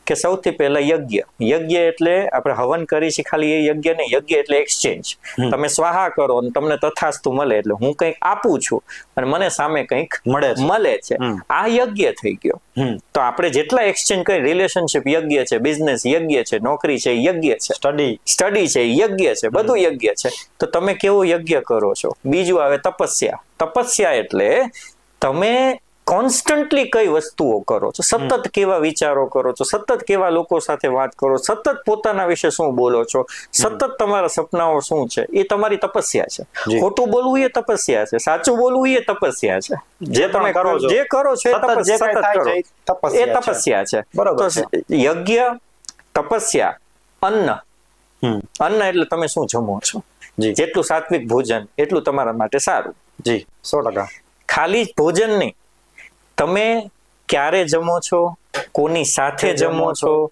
કે સૌથી પહેલા યજ્ઞ. યજ્ઞ એટલે આપણે હવન કરી છીએ, ખાલી એ યજ્ઞ નહીં. યજ્ઞ એટલે એક્સચેન્જ. તમે સ્વાહા કરો અને તમને તથાસ્તુ મળે. એટલે હું કંઈક આપું છું અને મને સામે કંઈક મળે છે. આ યજ્ઞ થઈ ગયો. તો આપણે જેટલા એક્સચેન્જ કરી, રિલેશનશિપ યજ્ઞ છે, બિઝનેસ યજ્ઞ છે, નોકરી છે યજ્ઞ છે, સ્ટડી છે યજ્ઞ છે, બધું યજ્ઞ છે. તો તમે કેવો યજ્ઞ કરો છો? બીજું આવે તપસ્યા. તપસ્યા એટલે તમે કોન્સ્ટન્ટલી કઈ વસ્તુઓ કરો છો, સતત કેવા વિચારો કરો છો, સતત કેવા લોકો સાથે વાત કરો, સતત પોતાના વિશે શું બોલો છો, સતત તમારા સપનાઓ શું છે, એ તમારી તપસ્યા છે. ખોટું બોલવું એ તપસ્યા છે, સાચું બોલવું એ તપસ્યા છે. જે તમે કરો છો એ તપસ્યા છે. તો યજ્ઞ, તપસ્યા, અન્ન. અન્ન એટલે તમે શું જમો છો. જેટલું સાત્વિક ભોજન એટલું તમારા માટે સારું. 100%. ખાલી ભોજન નહીં, તમે ક્યારે જમો છો, કોની સાથે જમો છો,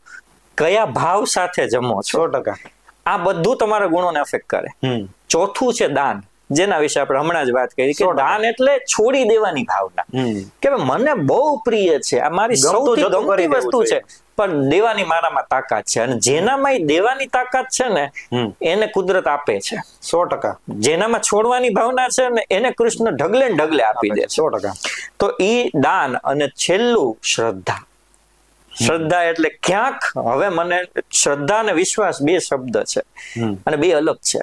કયા ભાવ સાથે જમો છો. 100%. આ બધું તમારા ગુણોને અફેક્ટ કરે. ચોથું છે દાન, જેના વિશે આપણે હમણાં જ વાત કરી કે દાન એટલે છોડી દેવાની ભાવના. કે મને બહુ પ્રિય છે, આ મારી સૌથી ગમતી વસ્તુ છે, પણ દેવાની મારામાં તાકાત છે. અને જેનામાં દેવાની તાકાત છે ને એને કુદરત આપે છે. 100%. જેનામાં છોડવાની ભાવના છે ને એને કૃષ્ણ ઢગલે ઢગલે આપી દે. 100%. તો ઈ દાન. અને છેલ્લું શ્રદ્ધા. શ્રદ્ધા એટલે ક્યાંક, હવે મને શ્રદ્ધા અને વિશ્વાસ 2 શબ્દ છે અને 2 અલગ છે.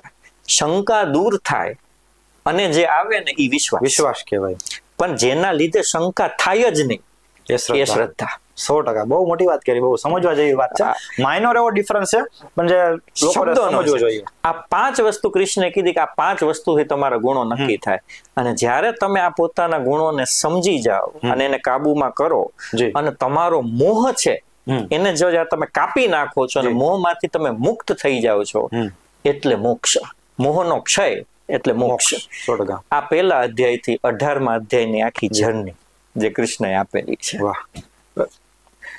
શંકા દૂર થાય અને જે આવે ને એ વિશ્વાસ કહેવાય. પણ જેના લીધે શંકા થાય જ નહીં એ શ્રદ્ધા. 100%. બહુ મોટી વાત કરી, બહુ સમજવા જેવી વાત છે. માઇનોર એવો ડિફરન્સ છે પણ જે લોકોને સમજવો જોઈએ. આ 5 વસ્તુ કૃષ્ણે કીધી કે આ 5 વસ્તુથી તમારા ગુણો નક્કી થાય. અને જ્યારે તમે આ પોતાના ગુણોને સમજી જાઓ અને એને કાબુમાં કરો અને તમારો મોહ છે એને જો તમે કાપી નાખો છો અને મોહમાંથી તમે મુક્ત થઈ જાઓ છો એટલે મોક્ષ. મોહનો ક્ષય એટલે મોક્ષ. 100%. આ પહેલા અધ્યાયથી 18મા અધ્યાયની આખી જર્ની જે કૃષ્ણએ આપેલી છે. વાહ.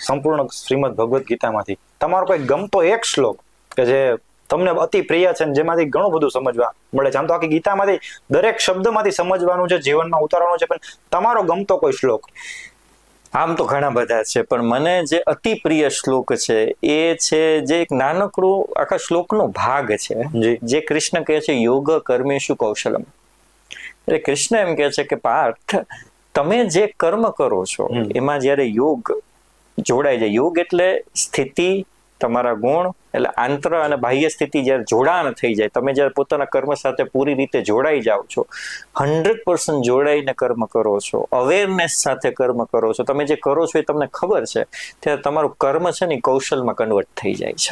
સંપૂર્ણ શ્રીમદ ભગવદ્ ગીતામાંથી તમારો કોઈ ગમતો એક શ્લોક કે જે તમને અતિ પ્રિય છે જેમાંથી ઘણું બધું સમજવા મળે છે? આમ તો આખી ગીતામાંથી દરેક શબ્દમાંથી સમજવાનું છે, જીવનમાં ઉતારવાનું છે, પણ તમારો ગમતો કોઈ શ્લોક? આમ તો ઘણા બધા છે, પણ મને જે અતિ પ્રિય શ્લોક છે એ છે જે એક નાનકડું આખા શ્લોકનો ભાગ છે જે કૃષ્ણ કહે છે યોગ કર્મેશુ કૌશલમ. એટલે કૃષ્ણ એમ કહે છે કે પાર્થ, તમે જે કર્મ કરો છો એમાં જ્યારે યોગ જોડાઈ જાય. યોગ એટલે સ્થિતિ, તમારા ગુણ એટલે આંતર અને બાહ્ય સ્થિતિ જ્યારે જોડાણ થઈ જાય, તમે જ્યારે પોતાના કર્મ સાથે પૂરી રીતે જોડાઈ જાઓ છો, 100% જોડાઈને કર્મ કરો છો, અવેરનેસ સાથે કર્મ કરો છો, તમે જે કરો છો એ તમને ખબર છે, ત્યારે તમારું કર્મ છે ને કૌશલમાં કન્વર્ટ થઈ જાય છે.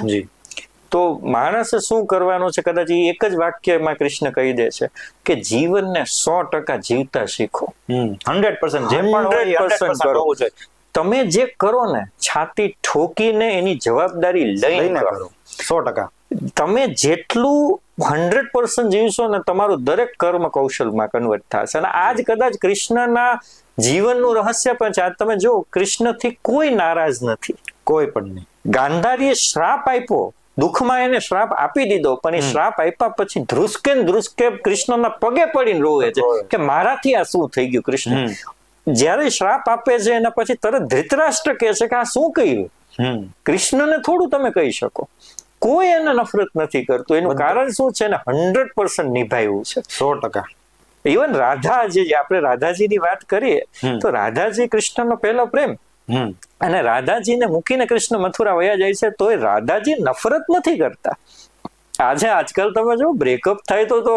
તો માણસે શું કરવાનું છે? કદાચ એ એક જ વાક્યમાં કૃષ્ણ કહી દે છે કે જીવનને 100% જીવતા શીખો. 100% કરો. તમે જે કરો ને છાતી ઠોકીને એની જવાબદારી લઈને કરો. 100%. તમે જેટલું 100% જીવશો ને તમારું દરેક કર્મ કૌશલમાં કન્વર્ટ થશે. અને આજ કદાચ કૃષ્ણના જીવનનું રહસ્ય પણ છે. આજ તમે જો કૃષ્ણથી કોઈ નારાજ નથી, કોઈ પણ નહીં. ગાંધારીએ શ્રાપ આપ્યો, દુઃખમાં એને શ્રાપ આપી દીધો, પણ એ શ્રાપ આપ્યા પછી ધ્રુસકે કૃષ્ણના પગે પડીને રોવે છે કે મારાથી આ શું થઈ ગયું. કૃષ્ણ જયારે શ્રાપ આપે છે એના પછી તરત ધૃતરાષ્ટ્ર કહે છે કે આ શું કહ્યું. કૃષ્ણને થોડું તમે કહી શકો. કોઈ એને નફરત નથી કરતું. એનું કારણ શું છે? એને 100% નિભાવ્યું છે. 100%. ઇવન રાધા, જે આપણે રાધાજીની વાત કરીએ તો રાધાજી કૃષ્ણનો પહેલો પ્રેમ, અને રાધાજીને મૂકીને કૃષ્ણ મથુરા વયા જાય છે તોય રાધાજી નફરત નથી કરતા. આજે આજકાલ તમે જો બ્રેકઅપ થાય તો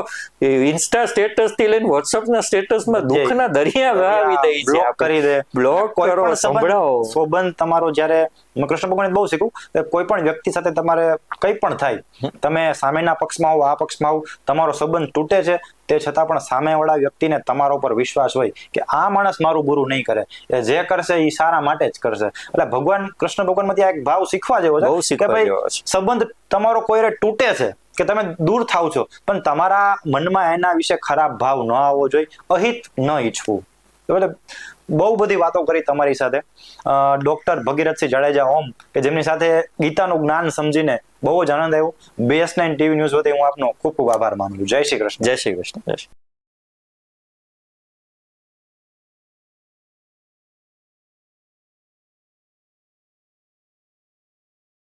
ઇન્સ્ટા સ્ટેટસ થી લઈને વોટ્સઅપ ના સ્ટેટસમાં દુઃખના દરિયા વહાવી દે છે, કરી દે, બ્લોક કરો, સંભળાવો. સંબંધ તમારો જ્યારે કૃષ્ણ ભગવાને બહુ શીખવું કે કોઈ પણ વ્યક્તિ સાથે તમારે કંઈ પણ થાય, તમે સામેના પક્ષમાં હો આ પક્ષમાં હો, તમારો સંબંધ તૂટે છે તે છતાં પણ સામેવાળા વ્યક્તિને તમારા ઉપર વિશ્વાસ હોય કે આ માણસ મારું બુરું નહીં કરે, એ જે કરશે એ સારા માટે જ કરશે. એટલે ભગવાન કૃષ્ણ ભગવાનમાંથી આ એક ભાવ શીખવા જેવો છે કે ભાઈ સંબંધ તમારો કોઈને તૂટે છે કે તમે દૂર થાવ છો પણ તમારા મનમાં એના વિશે ખરાબ ભાવ ન આવવો જોઈએ, અહિત ન ઈચ્છવું. એટલે બહુ બધી વાતો કરી તમારી સાથે. ડોક્ટર ભગીરથસિંહ જાડેજા ઓમ કે જેમની સાથે ગીતાનું જ્ઞાન સમજીને બહુ જ આનંદ આવ્યો. BS9 TV ન્યૂઝ વતી હું આપનો ખૂબ ખૂબ આભાર માનું છું. જય શ્રી કૃષ્ણ. જય શ્રી કૃષ્ણ.